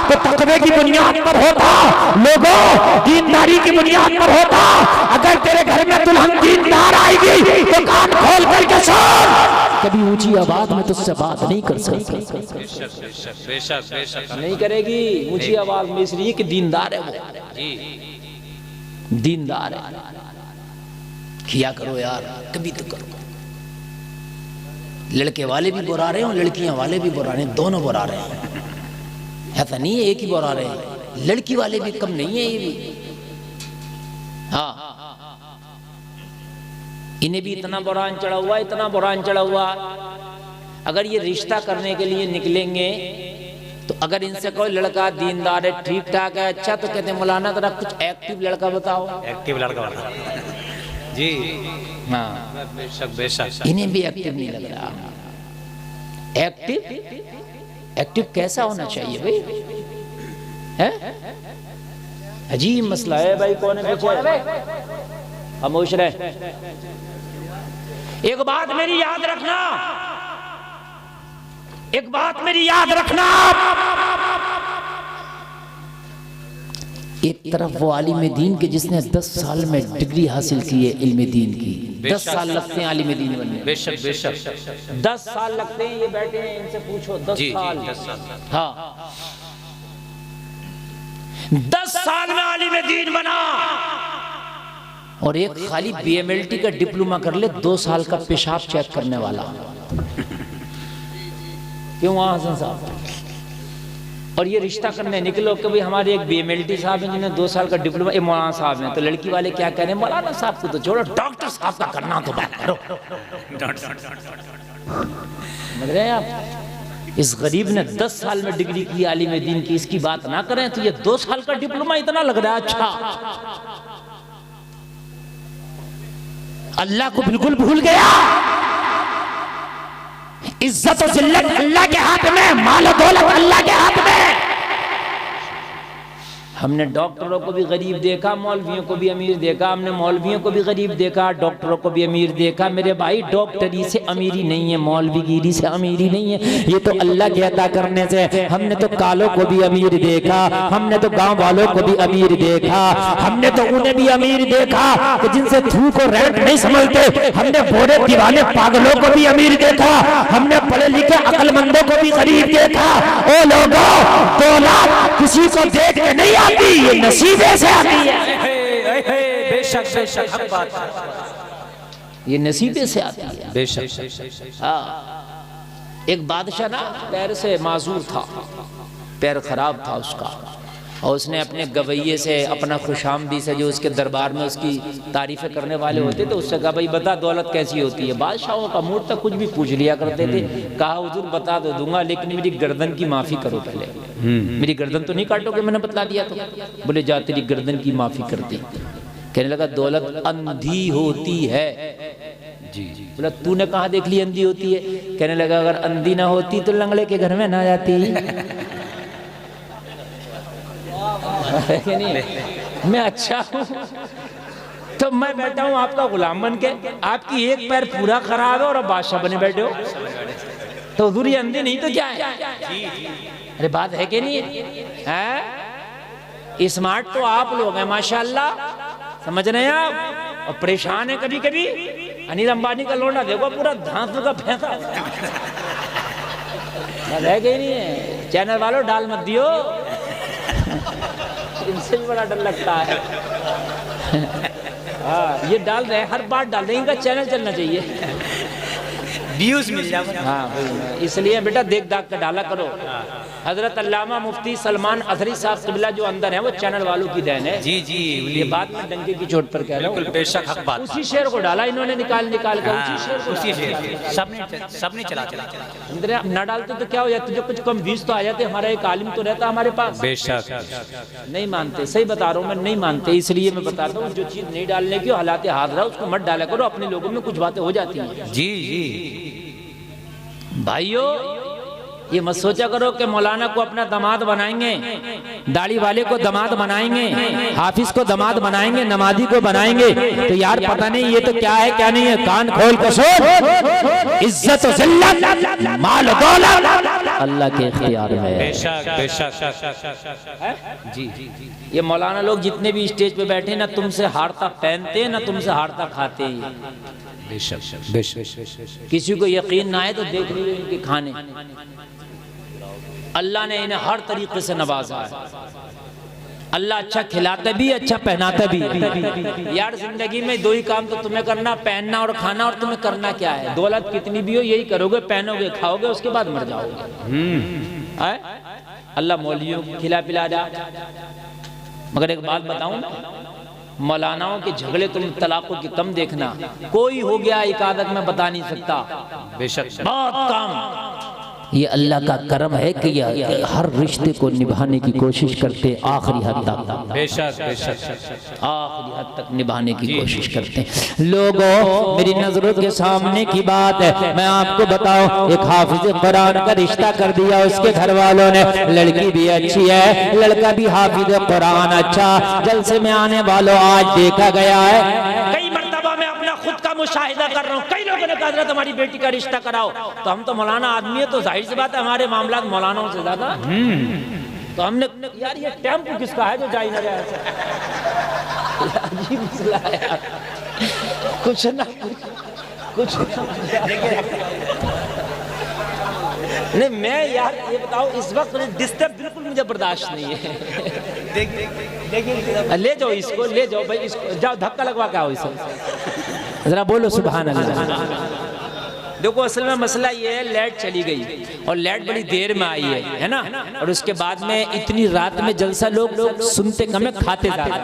S1: तो तकवे की बुनियाद पर होता, लोगों दीनदारी की बुनियाद पर होता। अगर तेरे घर में दुल्हन दीनदार आएगी तो कान खोल करके सुन, कभी ऊंची आवाज में तुझसे बात नहीं कर सकती, नहीं करेगी ऊंची आवाज में, इसलिए कि दीनदार है वो, दीनदार है। किया करो यार, कभी तो करो। लड़के वाले भी बुरा रहे हैं और लड़कियां वाले भी बुरा रहे हैं, दोनों बुरा रहे हैं। ऐसा नहीं है एक ही बुरा रहे हैं, लड़की वाले भी कम नहीं है ये भी। हाँ, इन्हें भी इतना बुरान चढ़ा हुआ, इतना बुरान चढ़ा हुआ। अगर ये रिश्ता करने के लिए निकलेंगे तो अगर इनसे कोई लड़का दीनदार है, ठीक ठाक है, अच्छा, तो कहते हैं मौलाना जरा कुछ एक्टिव लड़का बताओ।
S2: एक्टिव लड़का बता जी।
S1: हाँ,
S2: बेशक बेशक।
S1: इन्हें भी एक्टिव नहीं लग रहा। एक्टिव कैसा होना चाहिए भाई? है अजीब मसला है भाई। कौन है पीछे? खामोश रहे। एक बात मेरी याद रखना, एक बात मेरी याद रखना। एक तरफ वो आलिम दीन के जिसने 10 साल में डिग्री हासिल की है इल्म दीन की। 10 साल लगते हैं आलिम दीन बनने।
S2: बेशक बेशक।
S1: 10 साल लगते हैं। ये बैठे हैं, इनसे पूछो। 10 साल।
S2: 10 साल।
S1: हाँ, 10 साल में आलिम दीन बना। और एक खाली बीएमएलटी का डिप्लोमा कर ले, 2 साल का पेशाब चेक करने वाला। क्यों वहां हसन साहब? और ये रिश्ता करने निकलो कि भाई हमारे एक बीएमएलटी साहब हैं जिन्हें 2 साल का डिप्लोमा, ये मौलाना साहब हैं। तो लड़की वाले क्या कह रहे हैं? मौलाना साहब को तो छोड़ो, डॉक्टर साहब का करना तो बात करो। समझ रहे हैं आप? इस गरीब ने 10 साल में डिग्री की आलिम दीन की, इसकी बात ना करें तो ये 2 साल का डिप्लोमा इतना लग रहा है। अच्छा, अल्लाह को बिल्कुल भूल गया। इज्जत और जिल्लत अल्लाह के हाथ में, माल और दौलत अल्लाह के हाथ में। हमने डॉक्टरों को भी गरीब देखा, मौलवियों को भी अमीर देखा। हमने मौलवियों को भी गरीब देखा, डॉक्टरों को भी अमीर देखा। मेरे भाई, डॉक्टरी से अमीरी नहीं है, मौलवीगिरी से अमीरी नहीं है। ये तो अल्लाह के अता करने से। हमने तो कालों को भी अमीर देखा, हमने तो गांव वालों को भी अमीर देखा, हमने तो उन्हें भी अमीर देखा कि जिनसे थू को रेंट नहीं समझते। हमने बोरे दीवाने पागलों को भी अमीर देखा, हमने पढ़े लिखे अक्लमंदों को भी गरीब देखा। ओ लोगों, दौलत किसी को देख के नहीं आती, ये नसीबे से आती है।
S2: बेशक बेशक, हक बात।
S1: ये नसीबे से आती है।
S2: बेशक।
S1: हाँ, एक बादशाह ना पैर से माजूर था, पैर खराब था उसका, और उसने अपने गवैये से, अपना खुशामदी से, जो उसके दरबार में उसकी तारीफें करने वाले होते थे, उससे कहा भाई बता दौलत कैसी होती है। बादशाहों का मूड तक कुछ भी पूछ लिया करते थे। कहा हुजूर बता दो दूंगा, लेकिन मेरी गर्दन की माफी करो पहले। मेरी गर्दन तो नहीं काटोगे, मैंने बता दिया तो। बोले जा, तेरी गर्दन की माफी कर दी। कहने लगा दौलत अंधी होती है। जी। बोला तूने कहा देख ली अंधी होती है? कहने लगा अगर अंधी ना होती तो लंगड़े के घर में ना जाती। नहीं, मैं अच्छा हूँ तो मैं बैठा हूँ आपका गुलाम बन के, आपकी एक पैर पूरा खराब है और अब बादशाह बने बैठे हो, तो हुजूर ये अंधे नहीं तो क्या है? अरे बात है कि नहीं है? स्मार्ट तो आप लोग हैं माशाल्लाह, समझ रहे हैं आप, और परेशान है कभी कभी। अनिल अंबानी का लौंडा देखो पूरा धांसू का फेंका है कि नहीं है? चैनल वालों डाल मत दियो, इनसे भी बड़ा डर लगता है। हाँ, ये डाल रहे हैं, हर बार डाल रहे हैं, इनका चैनल चलना चाहिए,
S2: व्यूज मिल जाए।
S1: हाँ, इसलिए बेटा देख दाग कर डाला करो। हजरत अल्लामा मुफ्ती सलमान अजहरी साहब क़िबला जो अंदर है वो चैनल वालों की देन है।
S2: जी जी,
S1: ये बात में डंके की चोट पर कह रहा हूँ।
S2: बेशक हक बात।
S1: उसी शेर को डाला इन्होंने, निकाल कर
S2: उसी शेर सबने चला
S1: अंदर। अब ना डालते तो क्या हो जाता, जो कुछ कम व्यूज तो आ जाते। हमारा एक आलिम तो रहता हमारे पास।
S2: बेशक
S1: नहीं मानते, सही बता रहा हूँ मैं, नहीं मानते। इसलिए मैं बताता हूँ जो चीज नहीं डालने की हालात हाजिर उसको मत डाला करो, अपने लोगों में कुछ बातें हो जाती हैं।
S2: जी जी
S1: भाइयों, ये मत सोचा करो कि मौलाना को अपना दामाद बनाएंगे, दाढ़ी वाले को दामाद बनाएंगे, हाफिज को दामाद बनाएंगे, नमाजी को बनाएंगे, तो यार पता नहीं ये तो क्या है क्या नहीं है। कान खोल कर सुन, इज्जत और जिल्लत, माल और दौलत अल्लाह के इख्तियार में है।
S2: बेशक बेशक जी।
S1: ये मौलाना लोग जितने भी स्टेज पे बैठे ना, तुमसे हारता पहनते ना तुमसे हारता खाते ही।
S2: बेशक बेशक।
S1: किसी को यकीन ना आए तो देख लीजिए इनके खाने। अल्लाह ने इन्हें हर तरीके से नवाजा है। अल्लाह अच्छा खिलाता भी, अच्छा पहनाता भी। यार जिंदगी में दो ही काम तो तुम्हें करना, पहनना और खाना। और तुम्हें करना क्या है? दौलत कितनी भी हो यही करोगे, पहनोगे, खाओगे, उसके बाद मर जाओगे। अल्लाह मौलवियों को खिला पिला जा। मगर एक बात बताऊं, मौलानाओं के झगड़े तुम तलाकों के कम देखना। कोई हो गया एक आदत में बता नहीं सकता,
S2: बेशक
S1: बहुत कम।
S3: ये अल्लाह का करम है कि ये हर रिश्ते को निभाने की कोशिश करते आखिरी हद तक,
S2: बेशक बेशक
S3: आखिरी हद तक निभाने की कोशिश करते हैं। लोगों, मेरी नजरों के सामने की बात है, मैं आपको बताऊं, एक हाफिज कुरान का रिश्ता कर दिया उसके घर वालों ने। लड़की भी अच्छी है, लड़का भी हाफिज कुरान अच्छा। जलसे में आने वालों, आज देखा गया है,
S1: कई मर्तबा मैं अपना खुद का मुशाहिदा कर रहा हूँ, कई लोगों ने कहा तुम्हारी बेटी का रिश्ता कराओ, तो हम तो मौलाना आदमी है, तो जाहिर सी बात है हमारे मामला मौलानाओं से ज्यादा। तो हमने, यार ये टेम्पो किसका है जो जा ही ना रहा है? अजीब मसला है यार, कुछ ना कुछ नहीं। मैं यार ये बताओ, इस वक्त डिस्टर्ब बिल्कुल मुझे बर्दाश्त नहीं है। देखिए ले जाओ इसको, ले जाओ भाई, इसको जाओ धक्का लगवा के आओ इसको,
S3: जरा बोलो सुभान अल्लाह।
S1: देखो असल में मसला ये है, लाइट चली गई और लाइट बड़ी देर में आई है ना, और उसके बाद में इतनी रात में जलसा लोग सुनते कम है, खाते ज्यादा,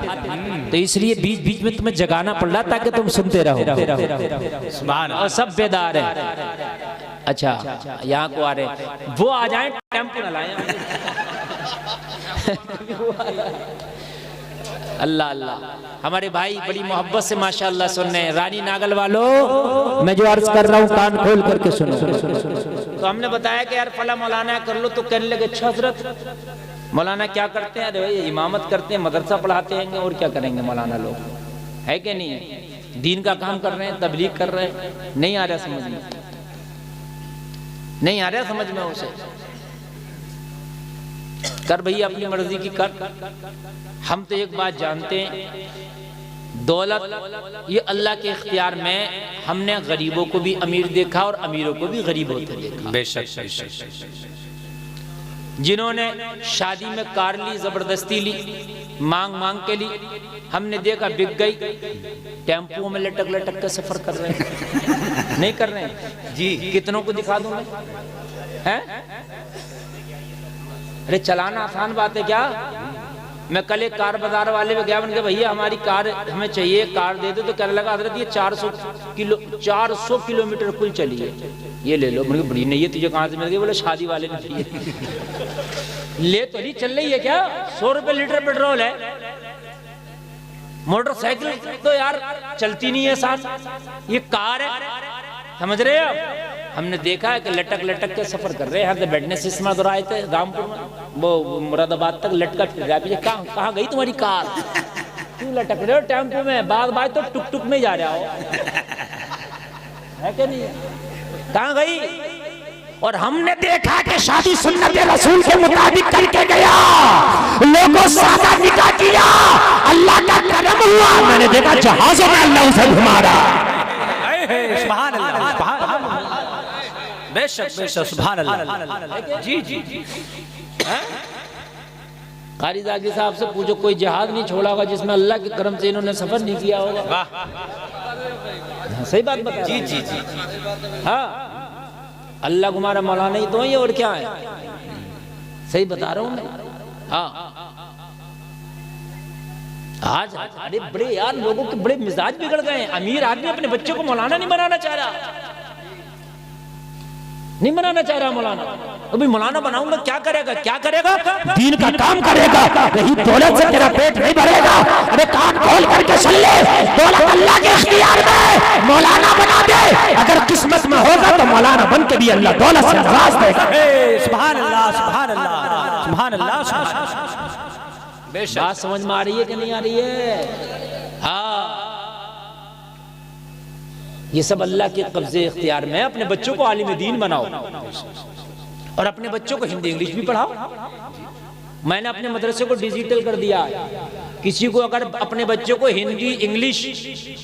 S1: तो इसलिए बीच बीच में तुम्हें जगाना पड़ रहा ताकि तुम सुनते रहो, और सब बेदार है। अच्छा यहाँ को आ रहे, वो आ जाए, टेम्पो न लाए। अल्लाह अल्लाह, हमारे भाई बड़ी मोहब्बत से माशाअल्लाह सुन रहे हैं। रानी नागल वालों,
S3: मैं जो अर्ज कर रहा हूँ कान खोल करके सुनो।
S1: तो हमने बताया कि यार फला मौलाना कर लो, तो कहने लगे अच्छा हजरत मौलाना क्या करते हैं? अरे भाई इमामत करते हैं, मदरसा पढ़ाते हैं, और क्या करेंगे मौलाना लोग, है कि नहीं? दीन का काम कर रहे हैं, तबलीग कर रहे हैं। नहीं आ रहा समझ में, नहीं आ रहा समझ में उसे। कर भैया अपनी मर्जी की कर। हम तो एक बात जानते हैं, दौलत ये अल्लाह के इख्तियार में। हमने गरीबों को भी अमीर देखा और अमीरों को भी गरीब होते देखा।
S2: बेशक
S1: जिन्होंने शादी में कार ली, जबरदस्ती ली, मांग के ली, हमने देखा बिक गई, टेम्पो में लटक लटक के सफर कर रहे हैं। नहीं कर रहे हैं जी? कितनों को दिखा दूं मैं, हैं? अरे चलाना आसान बात है क्या? मैं कल एक कार बाजार वाले में गया, मैंने कहा भैया हमारी कार हमें चाहिए, कार दे दो। तो कहने लगा हजरत ये 400 किलोमीटर कुल चली है, ये ले लो। मैंने कहा बड़ी नहीं है, तुझे कहाँ से मिल गई? बोले शादी वाले ने दी है। ले तो नहीं चल रही है क्या? 100 रुपए लीटर पेट्रोल है। मोटरसाइकिल तो यार चलती नहीं है साथ, ये कार है, समझ रहे हो? हमने देखा है कि लटक लटक के सफर कर रहे हैं। यहाँ से बैठने से इसमें आए थे रामपुर में, वो मुरादाबाद तक लटका फिर रहा है। कहाँ गई तुम्हारी कार? क्यों लटक रहे हो टेम्पो में? बाग तो टुक टुक में जा रहा हो, है क्या नहीं? कहाँ गई?
S3: और हमने देखा कि शादी सुन्नत रसूल के मुताबिक करके गया, लोगों सादा निकाह किया, अल्लाह का करम हुआ। मैंने देखा जहाजों में अल्लाह उसे घुमा रहा।
S2: सुभान अल्लाह, सुभान अल्लाह, बेशक बेशक, सुभान अल्लाह। जी जी जी।
S1: कारी जागी साहब से पूछो, कोई जहाज नहीं छोड़ा होगा जिसमें अल्लाह के करम से इन्होंने सफर नहीं किया होगा। सही बात बता।
S2: जी जी जी।
S1: हाँ, अल्लाह तुम्हारा मौलाना ही तो है, और क्या है? सही बता रहा हूँ मैं। हाँ, आज अरे बड़े यार लोगों के बड़े मिजाज बिगड़ गए हैं। अमीर आदमी अपने बच्चों को मौलाना नहीं बनाना चाह रहा, नहीं बनाना चाह रहा मौलाना। अभी मौलाना बनाऊंगा क्या करेगा? क्या करेगा?
S3: दीन का काम करेगा। रही दौलत से तेरा पेट नहीं भरेगा। अरे कान खोल करके सुन ले, दौलत अल्लाह के इख्तियार में, मौलाना बना दे। अगर किस्मत में होगा तो मौलाना बन के भी अल्लाह दौलत से नवाज देगा।
S2: सुभान अल्लाह, सुभान अल्लाह, सुभान अल्लाह।
S1: बात समझ में आ रही है कि नहीं आ रही है? हाँ, ये सब अल्लाह के कब्जे इख्तियार में। अपने बच्चों को आलिम दीन बनाओ और अपने बच्चों को हिंदी इंग्लिश भी पढ़ाओ। मैंने अपने मदरसे को डिजिटल कर दिया है। किसी को अगर अपने बच्चों को हिंदी इंग्लिश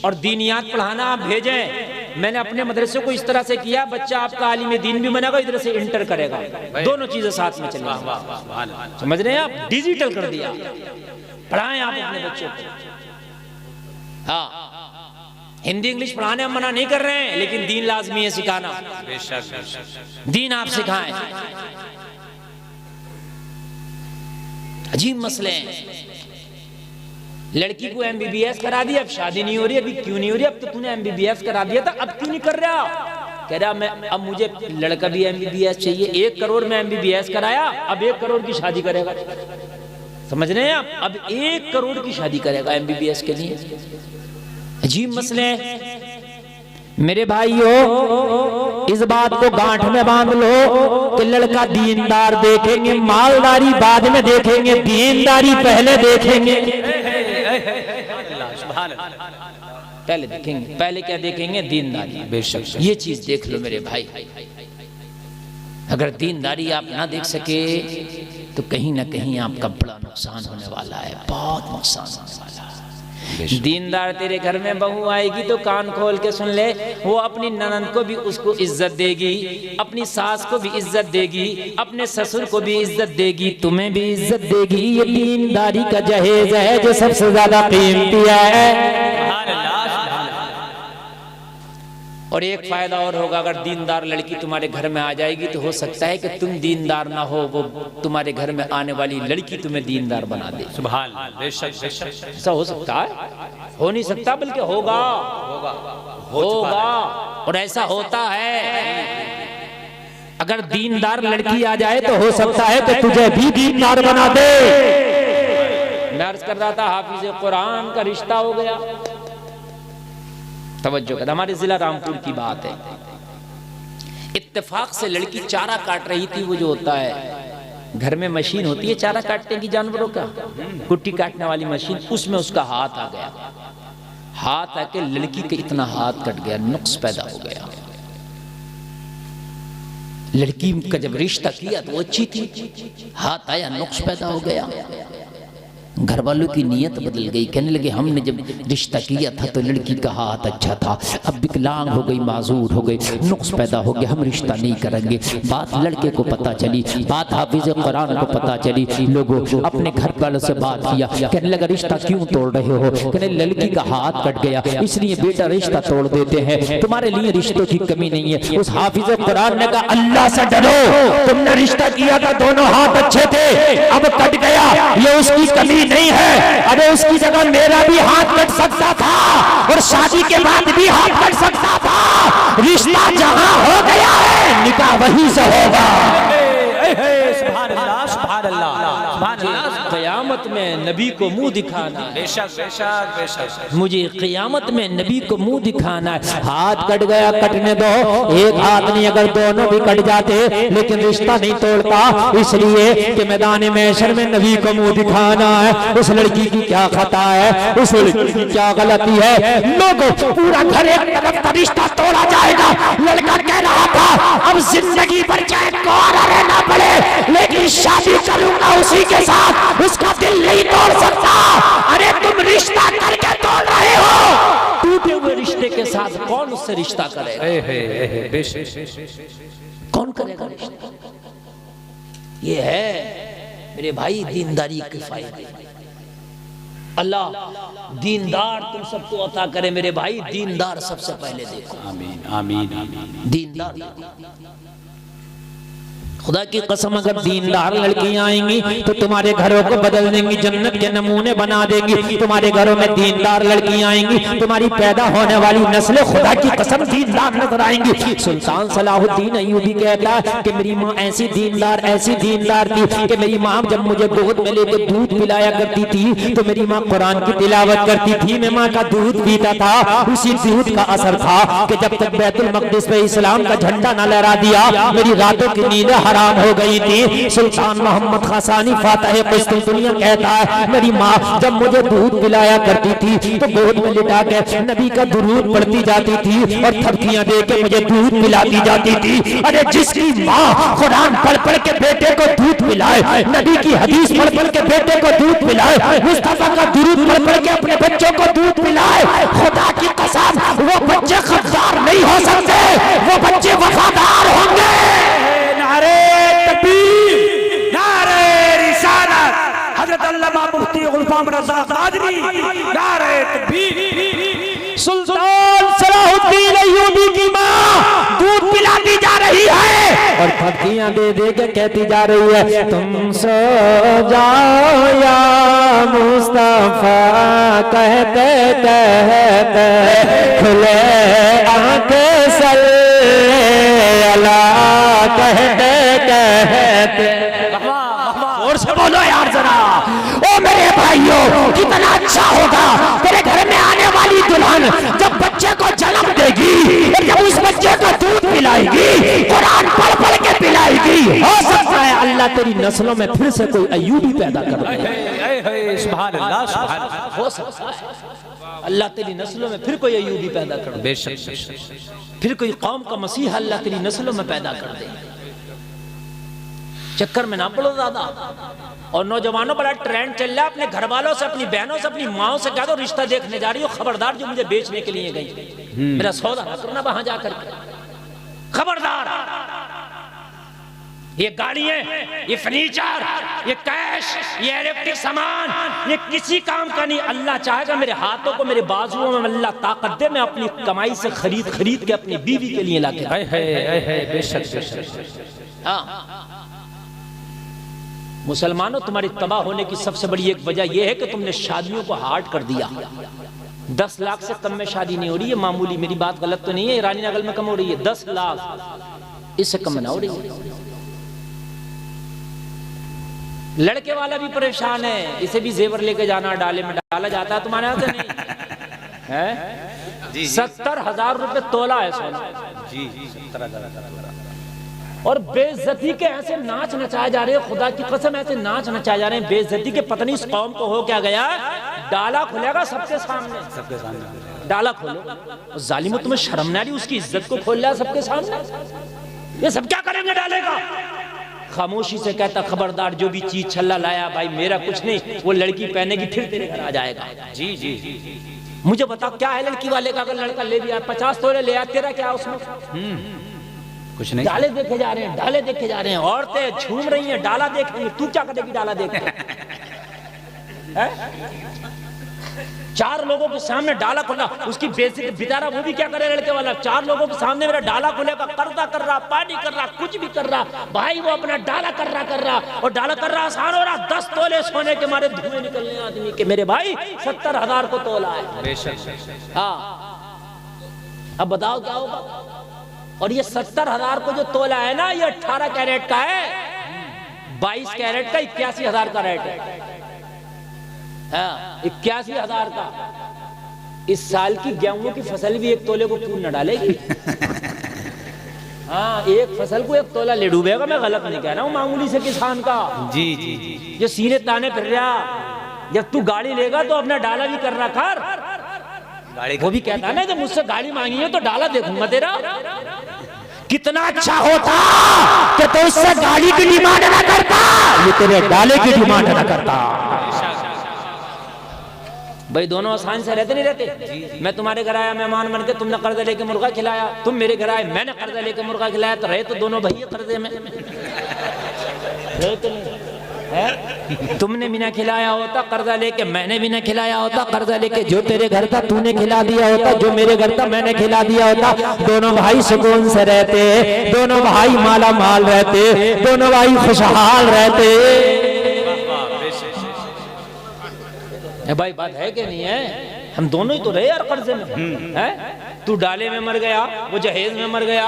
S1: और दीनियात पढ़ाना आप भेजें, मैंने अपने मदरसे को इस तरह से किया, बच्चा आपका आलिम दीन भी बनेगा, इधर से इंटर करेगा, दोनों चीजें साथ में चलेंगी। समझ रहे हैं आप? डिजिटल कर दिया, पढ़ाएं आप अपने बच्चों को। हाँ, हिंदी इंग्लिश पढ़ाने हम मना नहीं कर रहे हैं, लेकिन दीन लाजमी है सिखाना। दीन आप सिखाएं। अजीब मसले हैं। लड़की को MBBS करा दिया, अब शादी नहीं हो रही। अभी क्यों नहीं हो रही? अब तो तूने MBBS करा दिया था, अब क्यों नहीं कर रहा? कह रहा मैं अब मुझे लड़का भी MBBS चाहिए, 1 करोड़ में MBBS कराया, अब 1 करोड़ की शादी करेगा। समझ रहे हैं आप? अब 1 करोड़ की शादी करेगा MBBS के लिए। अजीब मसले हैं
S3: मेरे भाइयों, इस बात को गांठ में बांध लो कि लड़का दीनदार देखेंगे, मालदारी बाद में देखेंगे, दीनदारी पहले देखेंगे।
S1: पहले देखेंगे, पहले क्या देखेंगे? दीनदारी।
S2: बेशक
S1: ये चीज देख लो मेरे भाई। अगर दीनदारी आप ना देख सके तो कहीं ना कहीं आपका बड़ा नुकसान होने वाला है, बहुत नुकसान होने वाला है। दीनदार तेरे घर में बहू आएगी तो कान खोल के सुन ले, वो अपनी ननद को भी उसको इज्जत देगी, अपनी सास को भी इज्जत देगी, अपने ससुर को भी इज्जत देगी, तुम्हें भी इज्जत देगी।
S3: ये दीनदारी का जहेज है जो सबसे ज्यादा कीमती है।
S1: और एक फायदा और होगा, अगर दीनदार लड़की तुम्हारे घर में आ जाएगी तो हो सकता है कि तुम दीनदार ना हो, वो तुम्हारे घर में आने वाली लड़की तुम्हें दीनदार बना दे।
S2: सुभान अल्लाह। बेशक बेशक
S1: ऐसा हो सकता है? हो नहीं सकता, बल्कि होगा, होगा और ऐसा होता है।
S3: अगर दीनदार लड़की आ जाए तो हो सकता है कि तुझे भी दीनदार बना दे।
S1: मैं अर्ज कर रहा था, हाफिज कुरान का रिश्ता हो गया। तवज्जो कर, हमारे जिला रामपुर की बात है। इत्तेफाक से लड़की चारा काट रही थी, वो जो होता है घर में मशीन होती है चारा काटने की, जानवरों का कुट्टी काटने वाली मशीन, उसमें उसका हाथ आ गया। हाथ आके लड़की के इतना हाथ कट गया, नुक्स पैदा हो गया। लड़की का जब रिश्ता किया तो वो अच्छी थी, हाथ आया, नुक्स पैदा हो गया। घर वालों की नीयत बदल गई, कहने लगे हमने जब रिश्ता किया था तो लड़की का हाथ अच्छा था, अब विकलांग हो गई, माजूर हो गई, नुक्स पैदा हो गया, हम रिश्ता नहीं करेंगे। बात लड़के को पता चली, बात हाफिज कुरान को पता चली, लोगों अपने घर वालों से बात किया, कहने लगा रिश्ता क्यों तोड़ रहे हो? कहने लड़की का हाथ कट गया इसलिए बेटा रिश्ता तोड़ देते हैं, तुम्हारे लिए रिश्तों की कमी नहीं है। उस हाफिज कुरान ने कहा अल्लाह से डरो, तुमने रिश्ता किया था, दोनों हाथ अच्छे थे, अब कट गया, ये उसकी कमी नहीं है। अरे उसकी जगह मेरा भी हाथ कट सकता था और शादी के बाद भी हाथ कट सकता था। रिश्ता जहां हो गया है निकाह वहीं से होगा।
S2: सुभान अल्लाह, सुभान अल्लाह, सुभान अल्लाह।
S1: क़यामत में नबी को मुंह दिखाना है।
S2: बेशक बेशक बेशक।
S1: मुझे क़यामत में नबी को मुंह दिखाना है।
S3: हाथ कट गया, कटने दो, एक हाथ नहीं, अगर दोनों भी कट जाते लेकिन रिश्ता नहीं तोड़ता, इसलिए कि मैदान महशर में नबी को मुंह दिखाना है। उस लड़की की क्या खता है, उस लड़की की क्या गलती है? लोगों पूरा घर एक तरफ का रिश्ता तोड़ा जाएगा। लड़का कह रहा था अब जिंदगी भर चाहे कौन रहना पड़े लेकिन शादी करूंगा उसी के साथ, उसका दिल नहीं तोड़ सकता। अरे तुम रिश्ता करके तोड़ रहे हो।
S1: टूटे हुए रिश्ते के साथ कौन उससे रिश्ता करेगा? कौन करेगा रिश्ता? ये है मेरे भाई दीनदारी के फायदे। अल्लाह दीनदार तुम सबको अता करे मेरे भाई, दीनदार सबसे पहले देखो।
S2: आमीन आमीन आमीन।
S1: दीनदार,
S3: खुदा की कसम अगर दीनदार लड़कियां आएंगी तो तुम्हारे घरों को बदल देंगी, जन्नत के नमूने बना देंगी। तुम्हारे घरों में दीनदार लड़कियां आएंगी, तुम्हारी पैदा होने वाली नस्लें खुदा की कसम दीनदार नजर आएंगी। सुल्तान सलाहुद्दीन अय्यूबी कहता है कि मेरी माँ ऐसी दीनदार थी कि मेरी माँ जब मुझे गोद में लेकर दूध पिलाया करती थी तो मेरी माँ कुरान की तिलावत करती थी, मैं माँ का दूध पीता था। उसी दूध का असर था कि जब तक बैतुल मक़दिस पे इस्लाम का झंडा न लहरा दिया मेरी रातों की नींद हराम हो गई थी। सुल्तान मोहम्मद खासानी फातह कुस्तुंतनिया कहता है मेरी माँ जब मुझे दूध पिलाया करती थी तो गोद में लिटा के नबी का दुरूद पढ़ती जाती थी और थपकियां दे के मुझे दूध पिलाती जाती थी। अरे जिसकी माँ कुरान पढ़ पढ़ के बेटे को दूध पिलाए, नबी की हदीस पढ़ पढ़ के बेटे को दूध पिलाए, मुस्तफा का दुरूद पढ़ पढ़ के अपने बच्चों को दूध पिलाए, खुदा की कसम वो बच्चे खद्दार नहीं हो सकते, वो बच्चे वफादार होंगे।
S2: नारे तकबीर, नारे रिसालत, हजरत अल्लामा मुफ्ती गुलफाम रज़ा कादरी, नारे तकबीर।
S3: सुल्तान सलाहुद्दीन अय्यूबी की माँ दूध पिलाती जा रही है और थपकियां दे दे के कहती जा रही है तुम सो जाओ या मुस्तफा, कहते कहते खुले आंखें सल्ले कहते कहते, और से बोलो यार जरा, ओ मेरे भाइयों कितना अच्छा होगा तेरे घर में आने वाली दुल्हन जब बच्चे को जन्म देगी, जब उस बच्चे को दूध पिलाएगी, कुरान पढ़ पढ़ के पिलाएगी, हो सकता है अल्लाह तेरी नस्लों में फिर से कोई अय्यूबी पैदा कर दे।
S2: सुभान अल्लाह, सुभान अल्लाह।
S1: हो सकता है अल्लाह तेरी नस्लों में फिर कोई अय्यूबी पैदा कर दे,
S2: बेशक
S1: फिर कोई कौम का मसीहा अल्लाह तेरी नस्लों में पैदा कर दे। चक्कर में ना पड़ो दादा। और नौजवानों बड़ा ट्रेंड चल रहा है, अपने घर वालों से, अपनी बहनों से, अपनी माओ से कह दो रिश्ता देखने जा रही हो, खबरदार जो मुझे बेचने के लिए गई, मेरा सौदा ना करना वहां जाकर के, खबरदार। ये गाड़ियां, ये फर्नीचर, ये कैश, ये इलेक्ट्रिक सामान, ये किसी काम का नहीं। अल्लाह चाहेगा मेरे हाथों को, मेरे बाजुओं में अल्लाह ताकत दे, मैं अपनी कमाई से खरीद खरीद के अपनी बीवी के लिए लाके, बेशक। हाँ मुसलमानों, तुम्हारी तबाह होने की सबसे बड़ी एक वजह यह है कि तुमने शादियों को हार्ड कर दिया। 10 लाख से कम में शादी नहीं हो रही है, मामूली, मेरी बात गलत तो नहीं है, रानी नगल में कम हो रही है, 10 लाख इससे कम ना हो रही है। लड़के वाला भी परेशान है, इसे भी जेवर लेके जाना, डाले में डाला जाता है, तुम्हारे यहाँ से नहीं है। 70,000 रुपए तोला है सोना जी, 70,000। और बेइज्जती के ऐसे नाच नचाए जा रहे हैं, खुदा की कसम ऐसे नाच नचाए जा रहे हैं बेइज्जती के। पता नहीं इस कौम को हो क्या गया, डाला खुलेगा सबके सामने, डाला खोलो। जालिमो तुम्हें शर्म ना रही, उसकी इज्जत को खोल लिया सबके सामने। ये सब क्या करेंगे डाले का? खामोशी से कहता खबरदार, जो भी चीज छल्ला लाया भाई मेरा कुछ नहीं, वो लड़की पहनेगी फिर तेरे घर आ जाएगा। जी जी जी। मुझे बताओ क्या है लड़की वाले का? अगर लड़का ले भी आया 50 तोले ले आया, तेरा क्या उसमें? कुछ नहीं। डाले देखे जा रहे हैं, डाले देखे जा रहे हैं, औरतें झूम रही हैं, डाला देख रही हैं। तू क्या करेगी डाला देख के? 4 लोगों के सामने डाला खुला, उसकी बेइज्जती, बेचारा वो भी क्या करे लड़के वाला, 4 लोगों के सामने मेरा डाला खुलेगा, कर्जा कर रहा, पानी कर रहा, कुछ भी कर रहा भाई, वो अपना डाला कर रहा, और डाला कर रहा आसान हो रहा। 10 तोले सोने के मारे धुएं निकल रहे आदमी के, मेरे भाई 70,000 को तोला है। हाँ अब बताओ क्या होगा? और ये 70,000 को जो तोला है ना, ये 18 कैरेट का है, 22 कैरेट का 81,000 का रेट है। हाँ 81,000 का। इस साल की गेहूं की फसल भी 1 तोले को पूर्ण न डालेगी। हाँ एक फसल को 1 तोला ले डूबेगा। मैं गलत नहीं कह रहा हूँ, मामूली से किसान का जी जी जी जो सीने ताने फिर रहा, जब तू गाड़ी लेगा तो अपना डाला भी करना कर। वो भी कहता है ना जब मुझसे गाड़ी मांगी है तो डाला देखूंगा तेरा।
S3: कितना अच्छा होता कि तो उससे गाड़ी की डिमांड ना करता, ये तेरे डाले की डिमांड ना करता।
S1: भाई दोनों आसान से रहते नहीं रहते। मैं तुम्हारे घर आया मेहमान बन के, तुमने कर्जा लेके मुर्गा खिलाया, तुम मेरे घर आए मैंने कर्जा लेके मुर्गा खिलाया, तो रहे तो दोनों भैया कर्जे में रहे तो नहीं है? तुमने भी ना खिलाया होता कर्जा लेके, मैंने भी ना खिलाया होता कर्जा लेके। जो तेरे घर था तूने खिला दिया होता, जो मेरे घर था मैंने खिला दिया होता। दोनों भाई सुकून से रहते, दोनों भाई माला माल रहते, दोनों भाई खुशहाल रहते। भाई बात है कि नहीं है? हम दोनों ही तो रहे यार कर्जे में है। तू डाले में मर गया, वो जहेज में मर गया,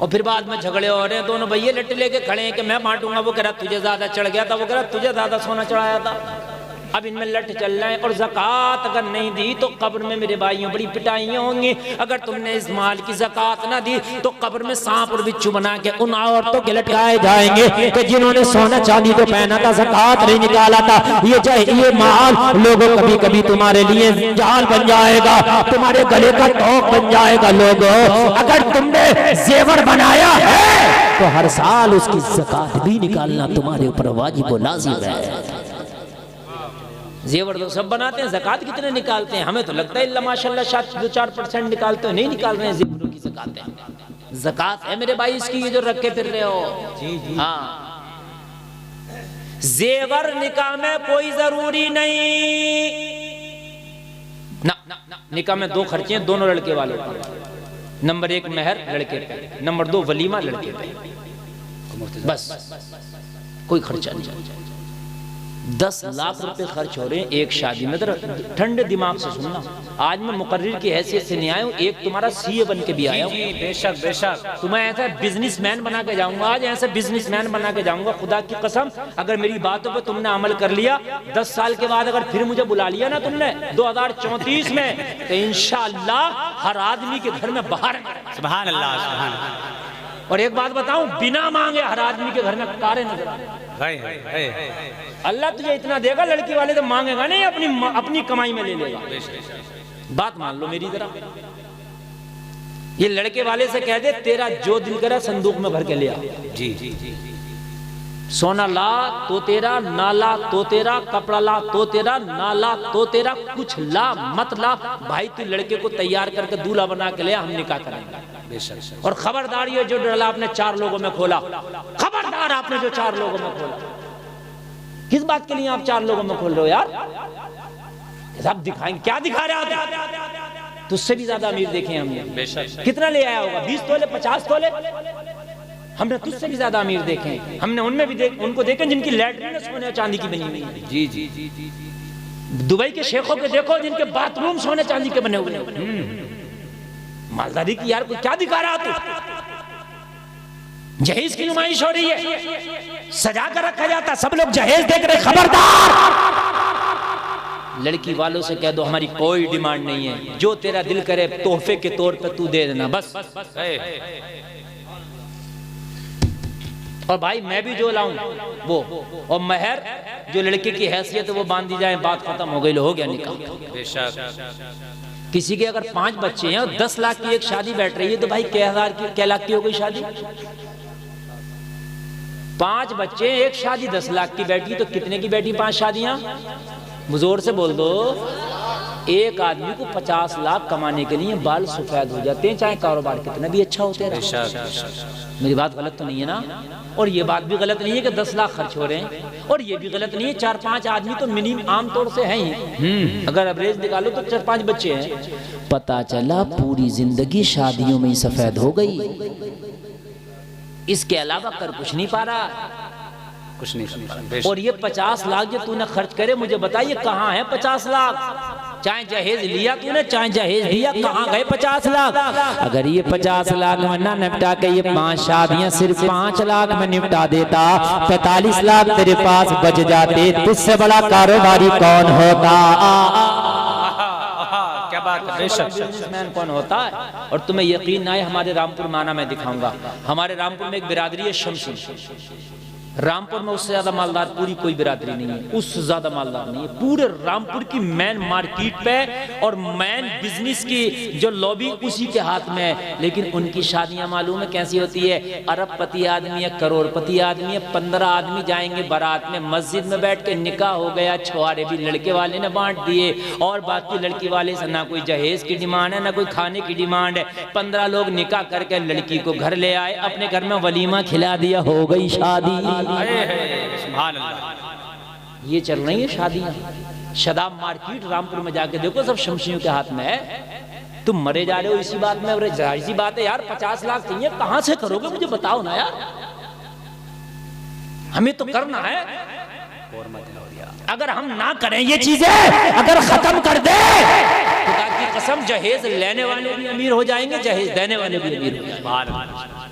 S1: और फिर बाद में झगड़े हो रहे हैं। दोनों भैया लट्टे लेके खड़े हैं कि मैं बांटूंगा। वो कह रहा तुझे ज्यादा चढ़ गया था, वो कह रहा तुझे ज्यादा सोना चढ़ाया था। अब इनमें लट चल रहे हैं। और ज़कात अगर नहीं दी तो कब्र में मेरे भाइयों बड़ी पिटाइयाँ होंगी। अगर तुमने इस माल की ज़कात ना दी तो कब्र में सांप और बिच्छू बना के उन औरतों के लटकाए जाएंगे कि जिन्होंने सोना चांदी तो पहना था, ज़कात नहीं निकाला था। ये माल लोगों कभी कभी तुम्हारे लिए जाल बन जाएगा, तुम्हारे गले का टोक बन जाएगा। लोगों अगर तुमने जेवर बनाया है तो हर साल उसकी ज़कात भी निकालना तुम्हारे ऊपर वाजिब व लाजिम है। जेवर तो सब बनाते हैं, ज़कात कितने निकालते हैं? हमें तो लगता है इल्ला माशाल्लाह 2-4% निकालते हो, नहीं निकाल रहे हैं जेवरों की ज़कात। ज़कात है मेरे भाई इसकी, ये जो रखे फिर रहे हो। जी जी। हाँ जेवर निकाह में कोई जरूरी नहीं ना, निकाह में 2 खर्चे हैं दोनों लड़के वालों पर। नंबर 1 मेहर लड़के पे, नंबर 2 वलीमा लड़के पे, बस कोई खर्चा नहीं। 10 लाख रुपए खर्च हो रहे हैं एक शादी में। ठंडे दिमाग से सुनना, आज मैं मुकर्रिर की हैसियत से नहीं आया हूँ, एक तुम्हारा सीए बन के भी आया हूँ।
S2: बेशक बेशक,
S1: तुम्हें ऐसा बिजनेसमैन बना के जाऊंगा, आज ऐसे बिजनेसमैन बना के जाऊंगा। खुदा की कसम, अगर मेरी बातों पे तुमने अमल कर लिया, 10 साल के बाद अगर फिर मुझे बुला लिया ना तुमने 2034 में, तो इंशाअल्लाह हर आदमी के घर में बाहर।
S2: सुभान अल्लाह, सुभान अल्लाह।
S1: और एक बात बताऊं, बिना मांगे हर आदमी के घर में कारें नजर आए। अल्लाह तुझे इतना देगा, लड़की वाले तो मांगेगा नहीं, अपनी कमाई में ले लेगा। बात मान लो मेरी तरह, ये लड़के वाले से कह दे तेरा जो दिल करे संदूक में भर के ले आ।
S2: जी जी जी,
S1: सोना ला तो तेरा, ना ला तो तेरा, कपड़ा ला तो तेरा, ना ला तो तेरा, कुछ ला मत ला भाई, तू लड़के को तैयार करके दूल्हा बना के ले, हम निकाह करेंगे।
S2: बेशक।
S1: और खबरदार ये जो डला आपने 4 लोगों में खोला, खबरदार आपने जो 4 लोगों में खोला, किस बात के लिए आप 4 लोगों में खोल रहे हो यार? सब दिखाएंगे, क्या दिखा रहे हो? तुझसे भी ज्यादा अमीर देखे हमने।
S2: बेशक।
S1: कितना ले आया होगा? 20 तोले, 50 तोले? हमने तुझसे भी ज्यादा अमीर देखे हैं। हमने उनमें भी उनको देखे जिनकी लैट्रिन सोने चांदी की बनी हुई है।
S2: जी जी जी जी।
S1: दुबई के शेखों के देखो जिनके बाथरूम सोने चांदी के बने हुए। मालदारी की यार, कोई क्या दिखा रहा तू? जहेज की नुमाइश हो रही है, सजा कर रखा जाता, सब लोग जहेज देख रहे। खबरदार, लड़की वालों से कह दो हमारी कोई डिमांड नहीं है, जो तेरा दिल करे तोहफे के तौर पे तू दे देना बस। और भाई मैं भी जो लाऊं वो, और महर जो लड़के की हैसियत है वो बांध दी जाए, बात खत्म हो गई, हो गया निकाह। किसी के अगर 5 बच्चे हैं और 10 लाख की एक शादी बैठ रही है, तो भाई क्या लाख की हो गई शादी? 5 बच्चे, एक शादी 10 लाख की बैठी, तो कितने की बैठी 5 शादियां? जोर से बोल दो। एक आदमी को 50 लाख कमाने के लिए बाल सफेद हो जाते हैं, चाहे कारोबार कितना भी अच्छा होता है। मेरी बात गलत तो नहीं है ना? और ये बात भी गलत नहीं है कि 10 लाख खर्च हो रहे हैं, और ये भी गलत नहीं है 4-5 आदमी तो मिनिमम आमतौर से हैं ही। अगर एवरेज निकालो तो 4-5 बच्चे हैं। पता चला पूरी जिंदगी शादियों में ही सफेद हो गई, इसके अलावा कर कुछ नहीं पा रहा,
S2: कुछ नहीं।
S1: और ये 50 लाख जो तूने खर्च करे, मुझे बताइए कहाँ है 50 लाख? चाहे जहेज लिया तूने, चाहे जहेज लिया, कहाँ गए 50 लाख? अगर ये 50 लाख में ना निपटा के ये 5 शादियां सिर्फ 5 लाख में निपटा देता, 45 लाख तेरे पास बच जाते, तुझसे बड़ा कारोबारी कौन होता?
S2: क्या बात है,
S1: बिजनेसमैन कौन होता है? और तुम्हें यकीन ना है, हमारे रामपुर माना मैं दिखाऊंगा। हमारे रामपुर में एक बिरादरी है शमशी। रामपुर में उससे ज्यादा मालदार पूरी कोई बिरादरी नहीं है, उससे ज्यादा मालदार नहीं है। पूरे रामपुर की मेन मार्केट पे और मेन बिजनेस की जो लॉबी उसी के हाथ में है। लेकिन उनकी शादियां मालूम है कैसी होती है? अरबपति आदमी है, करोड़पति आदमी है, 15 आदमी जाएंगे बारात में, मस्जिद में बैठ के निकाह हो गया, छुआरे भी लड़के वाले ने बांट दिए, और बाकी लड़की वाले से ना कोई जहेज की डिमांड है, ना कोई खाने की डिमांड है। 15 लोग निकाह करके लड़की को घर ले आए, अपने घर में वलीमा खिला दिया, हो गई शादी।
S2: सुभान अल्लाह।
S1: ये चल रही है शादियां। शदाब मार्केट रामपुर में जाके देखो, सब शमशियों के हाथ में है। तुम मरे जा रहे हो इसी बात में। अरे जाहिर सी बात है यार, 50 लाख चाहिए, कहां से करोगे मुझे बताओ ना यार। हमें तो करना है, अगर हम ना करें ये चीजें, अगर खत्म कर दे, खुदा की कसम जहेज लेने वाले भी अमीर हो जाएंगे, जहेज देने वाले भी अमीर हो जाएंगे।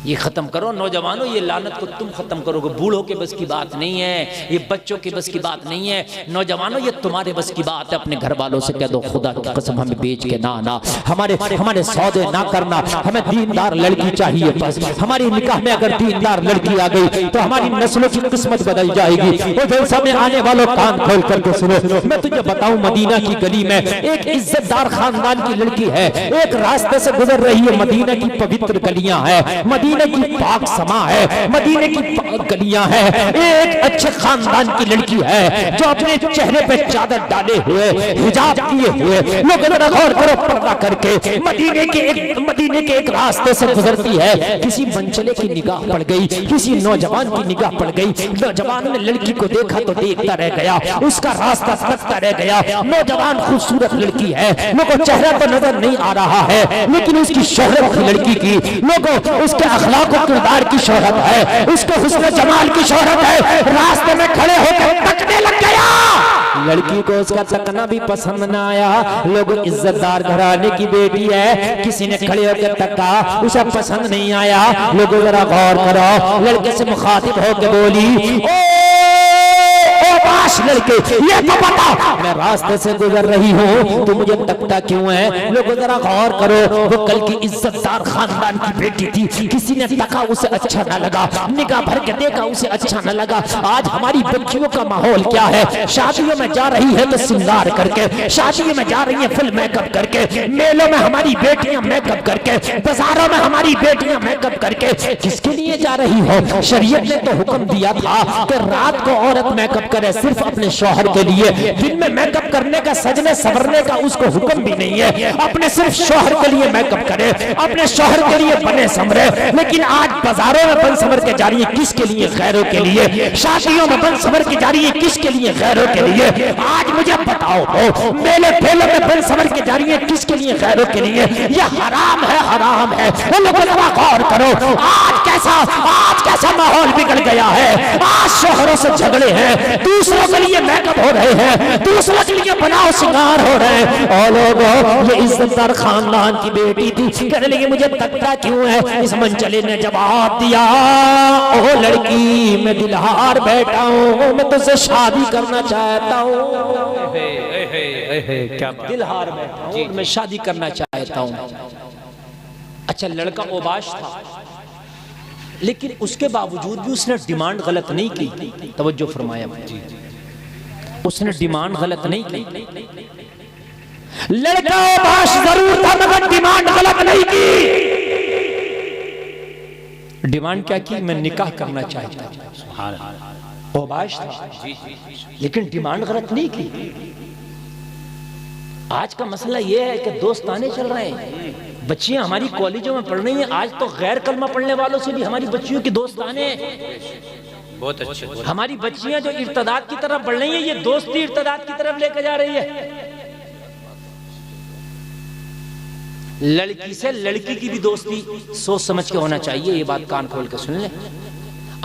S1: ये खत्म करो नौजवानों, ये लानत को तुम खत्म करोगे। बूढ़ों के बस की बात नहीं है, ये बच्चों के बस की बात नहीं है। नौजवानों ये तुम्हारे बस की बात है। अपने घर वालों से कह दो खुदा की कसम हमें बेच के ना आना, हमारे सौदे ना करना, हमें दीनदार लड़की चाहिए बस। हमारी निकाह में अगर दीनदार लड़की आ गई तो हमारी नस्लों की किस्मत बदल जाएगी। वो जलसा में आने वालों कान खोल करके सुनो, मैं तुझे बताऊं, मदीना की गली में एक इज्जतदार खानदान की लड़की है, एक रास्ते से गुजर रही है। मदीना की पवित्र गलियां है, मदीने की पाक समा है, मदीने की पाक गलियां है। एक अच्छे खानदान की लड़की है जो अपने चेहरे पे चादर डाले हुए, हिजाब किए हुए, लोग गौर करो, पर्दा करके मदीने के एक रास्ते से गुजरती है। किसी मंचले की निगाह पड़ गई, किसी नौजवान की निगाह पड़ गई। नौजवान ने लड़की को देखा तो देखता रह गया, उसका रास्ता तकता रह गया। नौजवान खूबसूरत लड़की है, लोगों को चेहरा तो नजर नहीं आ रहा है, लेकिन उसकी शोहरत की लड़की की, लोगों उसके अखलाक और किरदार की शोहरत है, उसके हुस्न जमाल की शोहरत है। रास्ते में
S3: लड़की को उसका तकना भी पसंद ना आया। लोग इज्जतदार घराने की बेटी है, किसी ने खड़े होकर तका, उसे पसंद नहीं आया। लोगों जरा गौर करो, लड़के से मुखातिब होकर बोली, ओ बाश लड़के, ये तो बता, मैं रास्ते से गुजर रही हूँ, तू मुझे तकता क्यों है? लोगों जरा गौर करो, वो कल की इज्जतदार खानदान की बेटी थी, किसी ने तका उसे अच्छा न लगा, निगाह भर के देखा उसे अच्छा न लगा। आज हमारी बच्चियों का माहौल क्या है? शादियों में जा रही है तो श्रृंगार करके, शादियों में जा रही है फुल मेकअप करके, मेलों में हमारी बेटियां मेकअप करके, बाजारों में हमारी बेटियां मेकअप करके। किसके लिए जा रही हो? शरीयत ने तो हुक्म दिया था कि रात को औरत मेकअप करे सिर्फ अपने शौहर के लिए, दिन में मेकअप करने का, सजने संवरने का उसको हुक्म भी नहीं है, अपने सिर्फ शौहर के लिए मेकअप करे, अपने शौहर के लिए बने संवरे। लेकिन आज बाजारों में बन संवर के जा रही है, किसके लिए? गैरों के लिए। शादियों में बन संवर के जा रही है, किसके लिए? गैरों के लिए। आज मुझे बताओ तो, मेले ठेलों में बन संवर के जा रही है, किसके लिए? गैरों के लिए। यह हराम है, हराम है। लोगों जरा गौर करो, आज कैसा माहौल बिगड़ गया है। आज शौहरों से झगड़े हैं, दूसरों के लिए मेकअप हो रहे हैं, दूसरों के लिए बनाओ श्रृंगार हो रहे हैं। और लोगों, ये इज्जतदार खानदान की बेटी थी, कहने लगी मुझे तकता क्यों है? इस मंचले ने जवाब दिया, ओ लड़की, मैं दिलहार बैठा हूँ, मैं तुझसे शादी करना चाहता हूँ।
S2: क्या
S3: दिलहार बैठा हूँ, मैं शादी करना चाहता हूँ। अच्छा, लड़का ओबाश था, लेकिन उसके बावजूद भी उसने डिमांड गलत नहीं की। तवज्जो फरमाया, उसने डिमांड गलत नहीं की। लड़का ओबाश जरूर था, मगर डिमांड गलत नहीं की। डिमांड क्या की? मैं निकाह करना चाहता हूं। ओबाश था, लेकिन डिमांड गलत नहीं की। आज का मसला यह है कि दोस्ताने चल रहे हैं, बच्चियां हमारी कॉलेजों में पढ़ रही हैं। आज तो गैर कलमा पढ़ने वालों से भी हमारी बच्चियों की दोस्ताने
S2: बहुत अच्छे।
S3: हमारी बच्चियां जो इर्तदाद की तरफ बढ़ रही हैं, ये दोस्ती इर्तदाद की तरफ लेकर जा रही है। लड़की से लड़की की भी दोस्ती सोच समझ के होना चाहिए, ये बात कान खोल के सुन ले।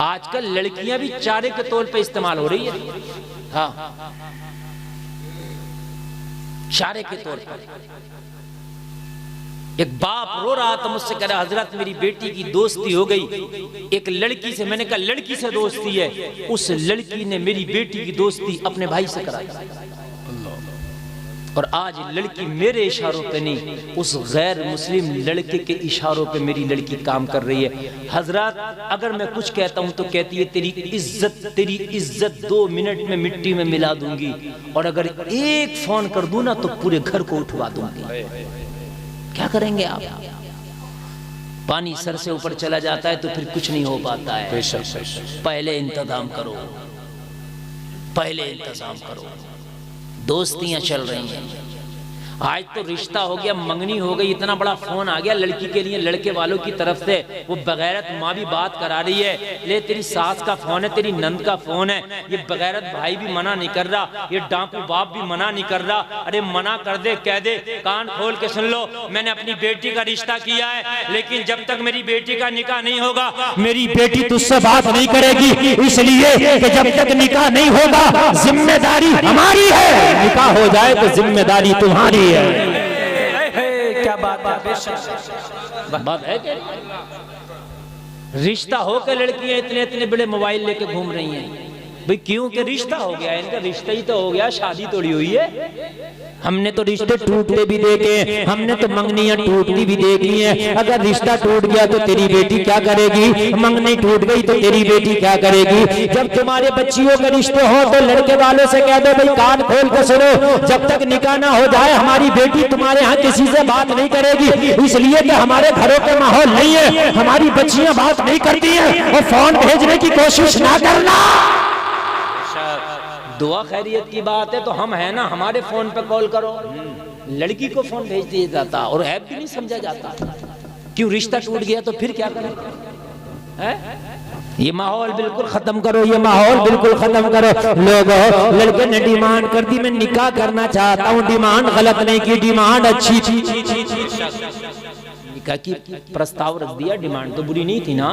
S3: आजकल लड़कियां भी चारे के तौर पे इस्तेमाल हो रही है। हाँ, चारे के तौर पर। एक बाप रो रहा था मुझसे, कह रहा हजरत मेरी बेटी की दोस्ती हो गई एक लड़की से। मैंने कहा लड़की से दोस्ती है? उस लड़की ने मेरी बेटी की दोस्ती अपने भाई से कराई, और आज लड़की मेरे इशारों पे नहीं, उस गैर मुस्लिम लड़के के इशारों पे मेरी लड़की काम कर रही है। हजरत, अगर मैं कुछ कहता हूं तो कहती है तेरी इज्जत 2 मिनट में मिट्टी में मिला दूंगी, और अगर एक फोन कर दूं ना तो पूरे घर को उठवा दूंगी। क्या करेंगे आप? पानी सर से ऊपर चला जाता है तो फिर कुछ नहीं हो पाता है। पहले इंतजाम करो, पहले इंतजाम करो। दोस्तियां चल रही हैं। आज तो रिश्ता हो गया, मंगनी हो गई, इतना बड़ा फोन आ गया लड़की के लिए लड़के वालों की तरफ से। वो बगैरत माँ भी बात करा रही है, ले तेरी सास का फोन है, तेरी नंद का फोन है। ये बगैरत भाई भी मना नहीं कर रहा, ये डाकू बाप भी मना नहीं कर रहा। अरे मना कर दे, कह दे, कान खोल के सुन लो, मैंने अपनी बेटी का रिश्ता किया है, लेकिन जब तक मेरी बेटी का निकाह नहीं होगा मेरी बेटी तुझसे बात नहीं करेगी, इसलिए कि जब तक निकाह नहीं होगा जिम्मेदारी हमारी है, निकाह हो जाए तो जिम्मेदारी तुम्हारी है।
S2: क्या बात है
S3: क्या? रिश्ता होकर लड़कियां इतने बड़े मोबाइल लेके घूम रही हैं। भाई क्यों? कि रिश्ता हो गया, इनका रिश्ता ही तो हो गया, शादी थोड़ी हुई है। हमने तो रिश्ते टूटते भी देखे, हमने तो मंगनियां टूटती भी देखी हैं। अगर रिश्ता टूट गया तो तेरी बेटी क्या करेगी? मंगनी टूट गई तो तेरी बेटी क्या करेगी? जब तुम्हारे बच्चियों के रिश्ते हो तो लड़के वालों से कह दो भाई कान खोल के सुनो, जब तक निकाह ना हो जाए हमारी बेटी तुम्हारे यहाँ किसी से बात नहीं करेगी, इसलिए कि हमारे घरों के माहौल नहीं है, हमारी बच्चियां बात नहीं करती हैं। और फोन भेजने की कोशिश ना करना। दुआ खैरियत की बात है तो हम है ना, हमारे फोन पे कॉल करो। लड़की को फोन भेज दिया जाता और ऐप भी नहीं समझा जाता। क्यों? रिश्ता टूट गया तो फिर क्या करें? ये माहौल बिल्कुल खत्म करो, ये माहौल बिल्कुल खत्म करो। लोगों, लड़के ने डिमांड कर दी मैं निकाह करना चाहता हूँ, डिमांड गलत नहीं की, डिमांड अच्छी थी।
S1: निकाह की प्रस्ताव रख दिया, डिमांड तो बुरी नहीं थी ना।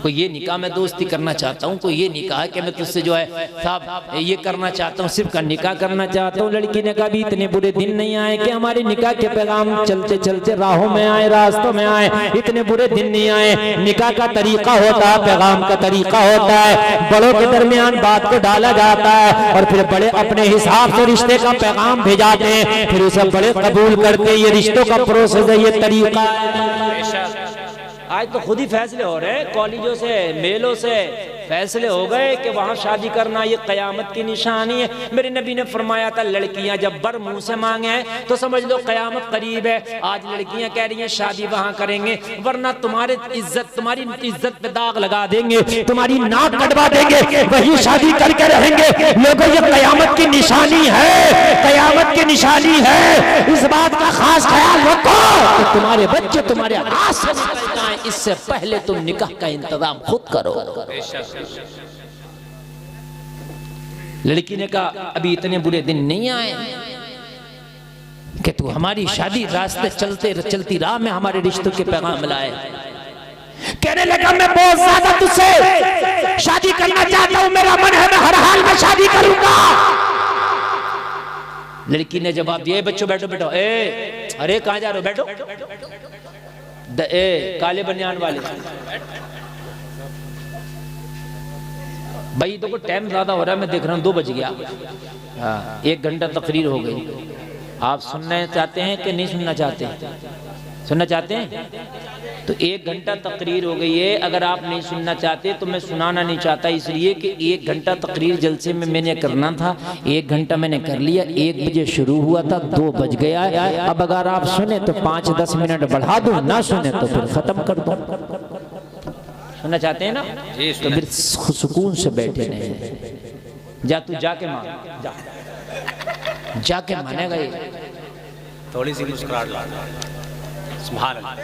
S1: कोई ये निकाह मैं दोस्ती करना चाहता हूँ, कोई ये निकाह कि मैं तुझसे जो है साहब ये करना चाहता हूँ, सिर्फ का निकाह करना चाहता हूँ। लड़की ने कहा भी इतने बुरे दिन नहीं आए कि हमारे निकाह के पैगाम चलते चलते राहों में आए, रास्तों में आए, इतने बुरे दिन नहीं आए। निकाह का तरीका होता है, पैगाम का तरीका होता है, बड़ों के दरमियान बात को डाला जाता है और फिर बड़े अपने हिसाब से रिश्ते का पैगाम भेजाते हैं, फिर उसे बड़े कबूल करते। ये रिश्तों का प्रोसेस है, ये तरीका। आज तो खुद ही फैसले हो रहे हैं, कॉलेजों से मेलों से फैसले हो गए कि वहाँ शादी करना ये कयामत की निशानी है। मेरे नबी ने फरमाया था लड़कियां जब बर मुंह से मांगे तो समझ लो कयामत करीब है। आज लड़कियां कह रही हैं शादी वहाँ करेंगे, वरना तुम्हारी इज्जत पे दाग लगा देंगे, तुम्हारी नाक कटवा देंगे, वही शादी करके रहेंगे। लोगों ये कयामत की निशानी है, कयामत की निशानी है। इस बात का खास ख्याल रखो कि तुम्हारे बच्चे तुम्हारे हाथ से निकल जाएं, इससे पहले तुम निकाह का इंतजाम खुद करो। लड़की ने कहा अभी इतने बुरे दिन नहीं आए कि तू हमारी शादी रास्ते चलते चलती राह में हमारे रिश्तों के पैगाम लाए। कहने लगा मैं बहुत ज्यादा तुझसे शादी करना चाहता हूं, मेरा मन है मैं हर हाल में शादी करूंगा। लड़की ने जवाब दिया बच्चों बैठो बैठो। अरे कहां जा रहे हो, बैठो। काले बनियान वाले भाई देखो टाइम ज्यादा हो रहा है, मैं देख रहा हूँ 2 बज गया। हाँ 1 घंटा तकरीर हो गई। आप सुनना चाहते हैं कि नहीं सुनना चाहते हैं? सुनना चाहते हैं तो 1 घंटा तकरीर हो गई है। अगर आप नहीं सुनना चाहते तो मैं सुनाना नहीं चाहता, इसलिए कि 1 घंटा तकरीर जलसे में मैंने करना था, 1 घंटा मैंने कर लिया। 1 बजे शुरू हुआ था, 2 बज गया। अब अगर आप सुने तो 5-10 मिनट बढ़ा दूं, ना सुने तो फिर खत्म कर दो। सुनना चाहते हैं ना तो फिर सुकून से बैठे नहीं। जा तू जाके मान, जाके मानेगा। ये
S2: थोड़ी सी मुस्कुराहट ला, सुभान अल्लाह,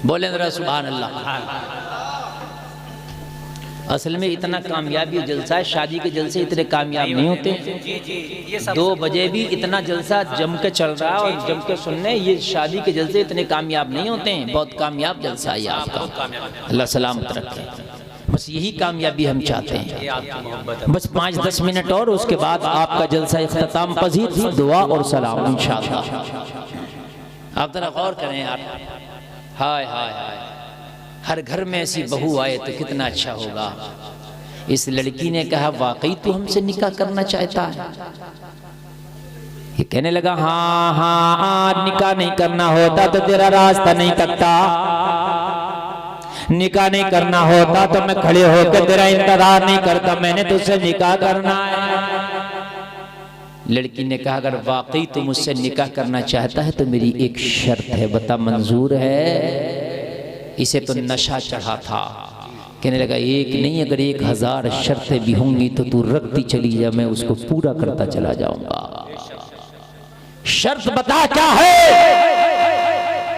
S1: बोले जरा सुभान अल्लाह। असल में इतना कामयाबी जलसा है, शादी के जलसे इतने कामयाब नहीं होते। 2 बजे भी इतना जलसा जम के चल रहा है और जम के सुनने, ये शादी के जलसे इतने कामयाब नहीं होते हैं। बहुत कामयाब जलसा है आपका, अल्लाह सलामत रखे। बस यही कामयाबी हम चाहते हैं। बस 5-10 मिनट और उसके बाद आपका जलसा इख्तिताम पजीर, दुआ और सलाम इंशाअल्लाह। आप जरा गौर करें यार, हाय हाय हाय, हर घर में ऐसी बहू आए तो कितना अच्छा होगा। इस लड़की ने कहा वाकई तू हमसे निकाह करना चाहता है? ये कहने लगा हाँ हाँ, निकाह नहीं करना होता तो तेरा रास्ता नहीं तकता, निकाह नहीं करना होता तो मैं खड़े होकर तेरा इंतजार नहीं करता, मैंने तुझसे निकाह करना है। लड़की ने कहा अगर वाकई तू मुझसे निकाह करना चाहता है तो मेरी एक शर्त है, बता मंजूर है? इसे तो नशा चढ़ा था। कहने लगा एक नहीं अगर 1000 शर्तें भी होंगी तो तू रखती चली जा, मैं उसको पूरा करता चला जाऊंगा। शर्त बता क्या है?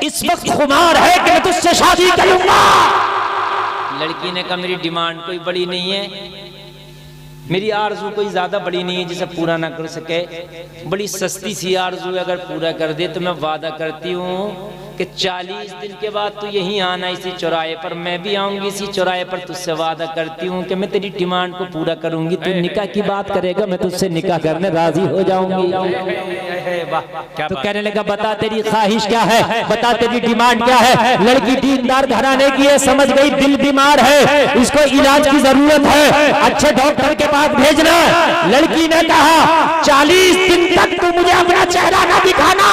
S1: इस वक्त खुमार है कि मैं तुझसे शादी करूंगा। लड़की ने कहा मेरी डिमांड कोई बड़ी नहीं है, मेरी आरज़ू कोई ज्यादा बड़ी नहीं है जिसे पूरा ना कर सके, बड़ी सस्ती सी आरज़ू है, अगर पूरा कर दे तो मैं वादा करती हूँ कि 40 दिन के बाद तू यहीं आना इसी चौराहे पर, मैं भी आऊंगी इसी चौराहे पर, तुझसे वादा करती हूँ कि मैं तेरी डिमांड को पूरा करूंगी। तू निकाह की बात करेगा मैं तुझसे निकाह करने राजी हो जाऊंगी। तो कहने लगा बता तेरी ख्वाहिश क्या है, बता तेरी डिमांड क्या है। लड़की दीनदार घराने की है, समझ गई दिल बीमार है, इसको इलाज की जरूरत है, अच्छे डॉक्टर के पास भेजना। लड़की ने कहा 40 दिन तक तू मुझे अपना चेहरा ना दिखाना।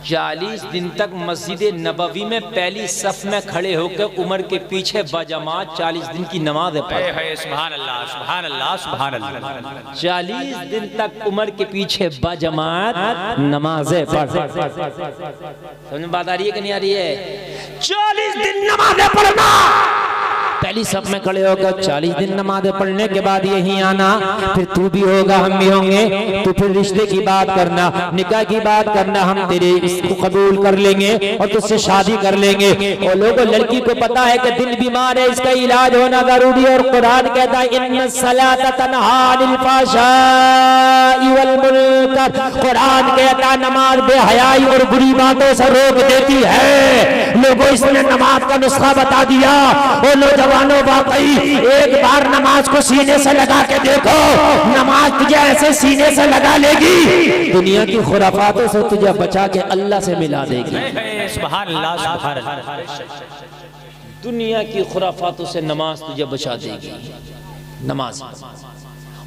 S1: 40 दिन तक मस्जिद नबवी में पहली सफ में खड़े होकर उमर के पीछे बजमात 40 दिन की नमाज पढ़े।
S2: सुभान अल्लाह, सुभान अल्लाह, सुभान अल्लाह।
S1: 40 दिन तक उमर के पीछे बजमात नमाजें पढ़। समझ में बात आ रही है कि नहीं आ रही है? 40 दिन नमाजें पढ़ना,
S3: पहली सब में खड़े होकर 40 दिन नमाज़ें पढ़ने के बाद यहीं आना, फिर तू भी होगा हम भी होंगे, तो फिर रिश्ते की बात करना, निकाह की बात करना, हम तेरे इसको कबूल कर लेंगे और तुझसे शादी कर लेंगे। और लोगों लड़की को पता है कि दिल बीमार है, इसका इलाज होना जरूरी है, और कुरान कहता है इन्नस्सलात तन्हा अनिल फ़हशाई वल मुनकर, कुरान कहता है नमाज बेहयाई और बुरी बातों से रोक देती है। लोगों इसने नमाज का नुस्खा बता दिया। और नौजवानों वाकई एक बार नमाज को सीने से लगा के देखो, नमाज तुझे ऐसे सीने से लगा लेगी, दुनिया की खुराफातों से तुझे बचा के अल्लाह से मिला देगी।
S2: सुभान अल्लाह, सुभान अल्लाह।
S1: दुनिया की खुराफातों से नमाज तुझे बचा देगी, नमाज।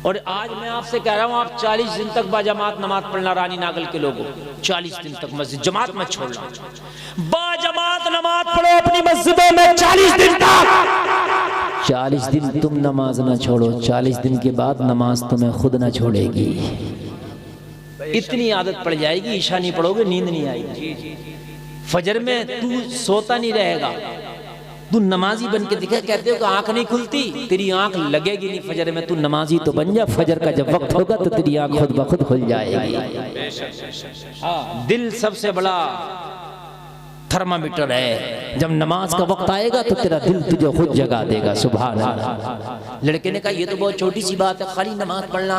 S1: और आज मैं आपसे कह रहा हूं, आप 40 दिन तक बाजमात नमाज पढ़ना, रानी नागल के लोगों 40 दिन तक मस्जिद जमात मत छोड़ना, बाजमात नमाज पढ़ो अपनी मस्जिदों में 40 दिन तक।
S3: 40 दिन तुम नमाज ना छोड़ो, 40 दिन के बाद नमाज तुम्हें खुद ना छोड़ेगी।
S1: इतनी आदत पड़ जाएगी, ईशा नहीं पढ़ोगे नींद नहीं आएगी, फजर में तू सोता नहीं रहेगा, तू नमाजी बन के दिखा। कहते हो कि आंख नहीं खुलती, तेरी आंख लगेगी नहीं फजर में, तू नमाजी तो बन जा, फजर का जब वक्त होगा तो तेरी आंख खुद ब खुद खुल जाएगी। हाँ, दिल सबसे बड़ा थर्मामीटर है, जब नमाज का वक्त आएगा तो तेरा दिल तुझे खुद जगा देगा। सुभान अल्लाह। लड़के ने कहा ये तो बहुत छोटी सी बात है, खाली नमाज पढ़ना,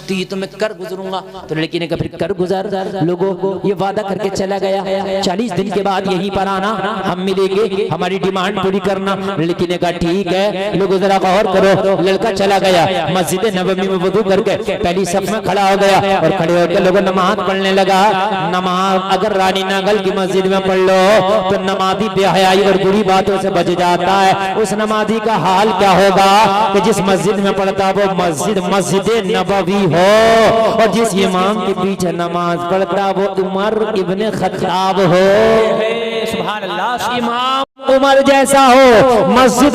S1: तो ये तो मैं कर गुजरूंगा। तो लड़की ने कहा फिर कर गुजार, लोगों को ये वादा करके चला गया 40 दिन के बाद यहीं पर आना, हम मिलेंगे, हमारी डिमांड पूरी करना। लड़की ने कहा ठीक है। लोगों जरा गौर करो, लड़का चला गया मस्जिद नबवी में वुदू करके पहली सफ में खड़ा हो गया, और खड़े होकर लोगों नमाज पढ़ने लगा। नमाज अगर रानी नागल की मस्जिद में पढ़ लो तो नमाजी बेहयाई और बुरी बातों से बच जाता है। उस नमाजी का हाल क्या होगा कि जिस मस्जिद में पढ़ता वो मस्जिद नबवी हो, और जिस इमाम के पीछे नमाज पढ़ता वो उमर इब्ने खत्ताब हो।
S2: सुभान अल्लाह।
S3: इमाम उमर जैसा हो, मस्जिद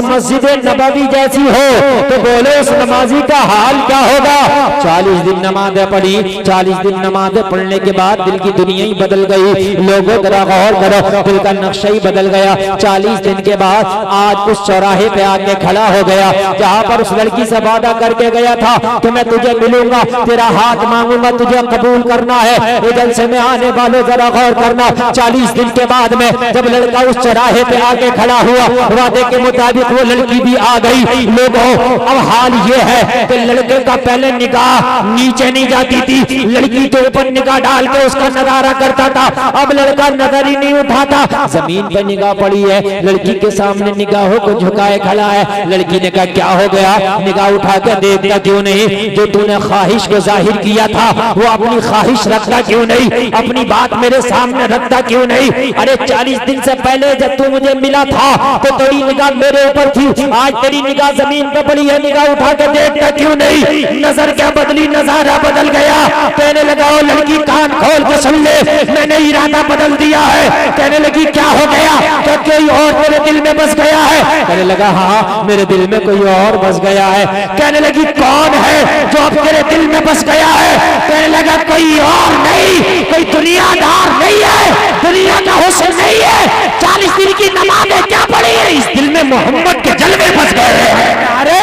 S3: नबवी जैसी हो, तो बोले उस नमाजी का हाल क्या होगा। 40 दिन नमाज़ें पढ़ी, 40 दिन नमाज़ें पढ़ने के बाद दिल की दुनिया ही बदल गई। लोगों जरा गौर करो, दिल का नक्शा ही बदल गया। 40 दिन के बाद आज उस चौराहे पे आके खड़ा हो गया जहाँ पर उस लड़की से वादा करके गया था कि मैं तुझे मिलूंगा, तेरा हाथ मांगूंगा, तुझे कबूल करना है। इधर से मैं आने वालों जरा गौर करना, 40 दिन के बाद में जब लड़का उस चौराहे पे आके खड़ा हुआ, वादे के मुताबिक वो लड़की भी आ गई। लोगों अब हाल ये है कि लड़के का पहले निगाह नीचे नहीं जाती थी, लड़की के ऊपर निगाह डाल के उसका नजारा करता था। अब लड़का नजर ही नहीं उठाता, जमीन पे निगाह पड़ी है, लड़की के सामने निगाहों को झुकाए खड़ा है। लड़की ने कहा क्या हो गया, निगाह उठा कर देखता क्यों नहीं, जो तूने ख्वाहिश को जाहिर किया था वो अपनी ख्वाहिश रखता क्यों नहीं, अपनी बात मेरे सामने रखता क्यों नहीं। अरे 40 दिन से पहले जब तू मुझे मिला था तो तेरी निगाह मेरे ऊपर थी, आज तेरी निगाह जमीन पे पड़ी है, निगाह उठा के देखता क्यों नहीं। नजर क्या बदली, नजारा बदल गया। कहने लगा ओ लड़की कान खोल के सुन ले, मैंने इरादा बदल दिया है। कहने लगी क्या हो गया, क्या कोई और तेरे दिल में बस गया है। कहने लगा हाँ मेरे दिल में कोई और बस गया है। कहने लगी कौन है जो अब तेरे दिल में बस गया है। कहने लगा कोई और नहीं, कोई दुनियादार नहीं है, दुनिया का हुस्न नहीं है। 40 दिन की नमाज़ें क्या पड़ी है, इस दिल में मोहम्मद के जलवे बस गए हैं।
S2: नारे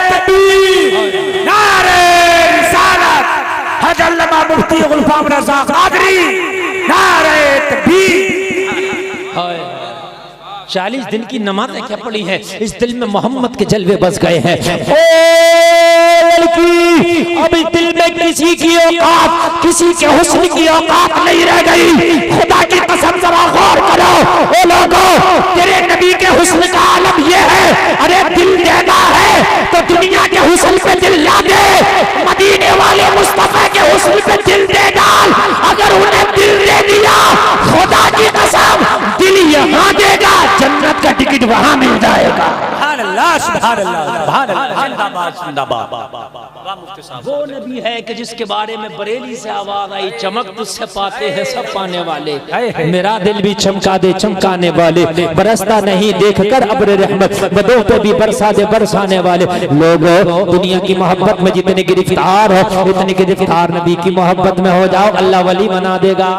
S2: तकबीर, नारे रिसालत, हज़रत अल्लामा मुफ्ती गुलफाम रज़ा क़ादरी, नारे तकबीर।
S1: 40 दिन की नमाज़ें क्या पड़ी है, इस दिल में मोहम्मद के जलवे बस गए हैं।
S3: लड़की अब इस दिल में किसी की औकात, किसी के हुस्न की औकात नहीं रह गई। खुदा की कसम जरा गौर करो ओ लोगों, तेरे नबी के हुस्न का आलम ये है। अरे दिल देना है तो दुनिया के हुस्न पे दिल ला दे, मदीने वाले मुस्तफा के हुस्न पे दिल दे डाल। अगर उन्हें दिल दे दिया खुदा की कसम दिल यहाँ देगा, जन्नत का टिकट वहाँ मिल जाएगा।
S2: सुभान अल्लाह, सुभान अल्लाह, सुभान अल्लाह, जिंदाबाद जिंदाबाद।
S1: वो नबी है कि जिसके बारे में बरेली से आवाज आई, चमक तुझसे पाते हैं सब पाने वाले।
S3: मेरा दिल भी चमका दे चमकाने वाले, बरसता नहीं देखकर अब्र रहमत, बदों पे भी बरसा दे बरसाने वाले। लोगों दुनिया की मोहब्बत में जितने गिरफ्तार हो, उतने गिरफ्तार नबी की मोहब्बत में हो जाओ, अल्लाह वली बना देगा।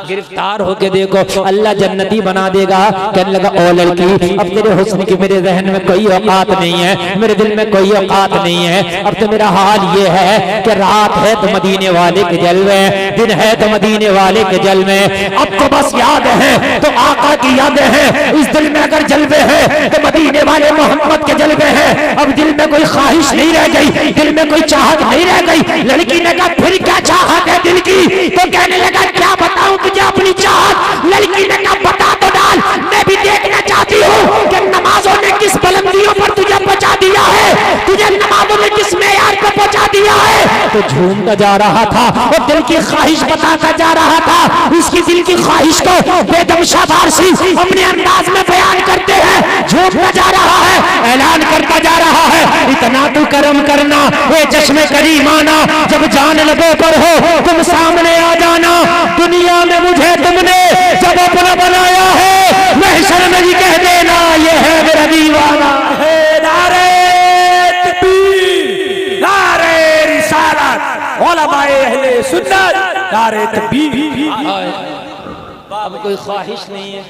S3: गिरफ्तार होके देखो, अल्लाह जन्नती बना देगा। कहने लगा ओ लड़की, अब तेरे हुस्न की मेरे जहन में कोई औकात नहीं है, मेरे दिल में कोई औकात नहीं है। अब तो मेरा हाल ये है कि रात है तो मदीने वाले के जलवे, दिन है तो मदीने वाले के जलवे। अब तो बस याद है तो आका की यादें हैं, इस दिल में अगर जलवे हैं तो मदीने वाले मोहम्मद के जलवे हैं। अब दिल में कोई ख्वाहिश नहीं रह गई, दिल में कोई चाहत नहीं रह गई। लड़की ने कहा फिर क्या चाहत है दिल की? तो कहने लगा क्या बताऊं तुझे अपनी चाहत? लड़की ने कहा बता तो डाल, मैं भी देखना चाहती हूँ कि नमाजों ने किस बुलंदियों पर तुझे पहुंचा दिया है, तुझे नमाजों ने किस मेयार पर पहुंचा दिया है। तो झूमता जा रहा था और दिल की ख्वाहिश बताता जा रहा था। उसकी दिल की ख्वाहिश को बेदम शाबाशी अपने अंदाज में बयान करते हैं, झूमता जा रहा है, ऐलान करता जा रहा है, इतना तू करम करना ये चश्मे करीमाना, जब जान लबों पर हो तुम सामने आ जाना। दुनिया में मुझे तुमने जब अपना बनाया है, महशर में भी कह देना ये है मेरा दीवाना।
S2: नारे तकबीर, नारे रिसालत, उलमाए अहले सुन्नत, नारे तकबीर।
S1: अब कोई ख्वाहिश नहीं है,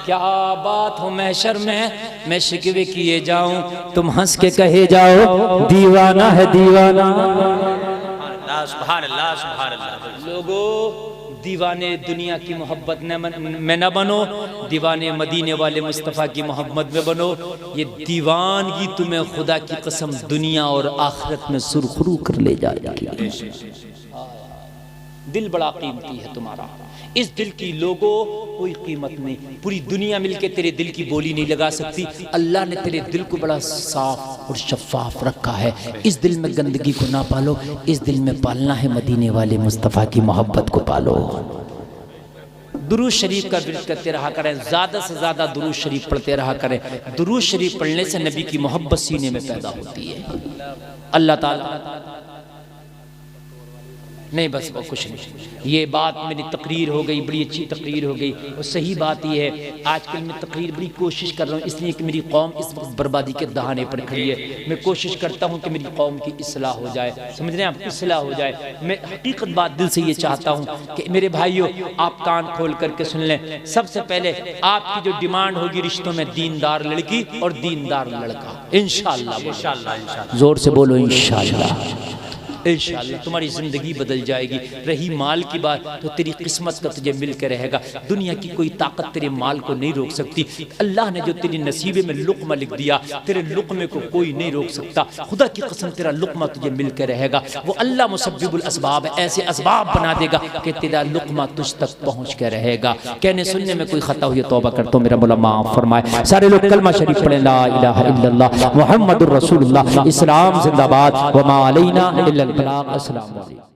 S1: क्या बात हो महशर में मैं शिकवे किए जाऊं, तुम हंस के कहे जाओ दीवाना है दीवाना।
S2: सुभान अल्लाह, सुभान अल्लाह।
S1: लोगों, दीवाने दुनिया की मोहब्बत में न बनो, दीवाने मदीने वाले मुस्तफ़ा की मोहब्बत में बनो। ये दीवानगी तुम्हें खुदा की कसम दुनिया और आखिरत में सुरखरू कर ले जाएगी। दिल बड़ा कीमती है तुम्हारा, इस दिल की लोगों कोई कीमत नहीं, पूरी दुनिया मिलके तेरे दिल की बोली नहीं लगा सकती। अल्लाह ने तेरे दिल को बड़ा साफ और शफाफ रखा है। इस दिल में गंदगी को ना पालो, इस दिल में पालना है मदीने वाले मुस्तफ़ा की मोहब्बत को पालो। दुरूद शरीफ का विर्द करते रहा करें, ज्यादा से ज्यादा दुरूद शरीफ पढ़ते रहा करें। दुरूद शरीफ पढ़ने से नबी की मोहब्बत सीने में पैदा होती है। अल्लाह ताला नहीं, बस वो कुछ नहीं। ये बात मेरी तकरीर हो गई, बड़ी अच्छी तकरीर हो गई। और सही बात ये है, आजकल मैं तकरीर बड़ी कोशिश कर रहा हूँ, इसलिए कि मेरी कौम इस वक्त बर्बादी के दहाने पर खड़ी है। मैं कोशिश करता हूँ कि मेरी कौम की इस्लाह हो जाए, समझ रहे हैं आप, इस्लाह हो जाए। मैं हकीकत बात दिल से ये चाहता हूँ कि मेरे भाइयों आप कान खोल करके सुन लें। सबसे पहले आपकी जो डिमांड होगी रिश्तों में, दीनदार लड़की और दीनदार लड़का। इंशाअल्लाह, इंशाअल्लाह, जोर से बोलो इंशाअल्लाह। इंशाअल्लाह तुम्हारी जिंदगी बदल जाएगी। रही माल की बात, तो तेरी किस्मत का तुझे मिल के रहेगा। दुनिया की कोई ताकत तेरे माल को नहीं रोक सकती। अल्लाह ने जो तेरी नसीबे में लुक़मा लिख दिया, तेरे लुक़मे को कोई नहीं रोक सकता। खुदा की कसम तेरा लुक़मा तुझे मिल के रहेगा। वो अल्लाह मुसब्बिबुल असबाब है, ऐसे असबाब बना देगा कि तेरा लुक़मा तुझ तक पहुँच के रहेगा। कहने सुनने में कोई खता हुई तौबा करता हूँ, मेरा मौला माफ़ फरमाए। सारे लोग कलमा शरीफ पढ़ें, ला इलाहा इल्लल्लाह मुहम्मदुर रसूलुल्लाह। इस्लाम जिंदाबाद, व मा अलैना इल्लल बलाग। अस्सलाम वालेकुम।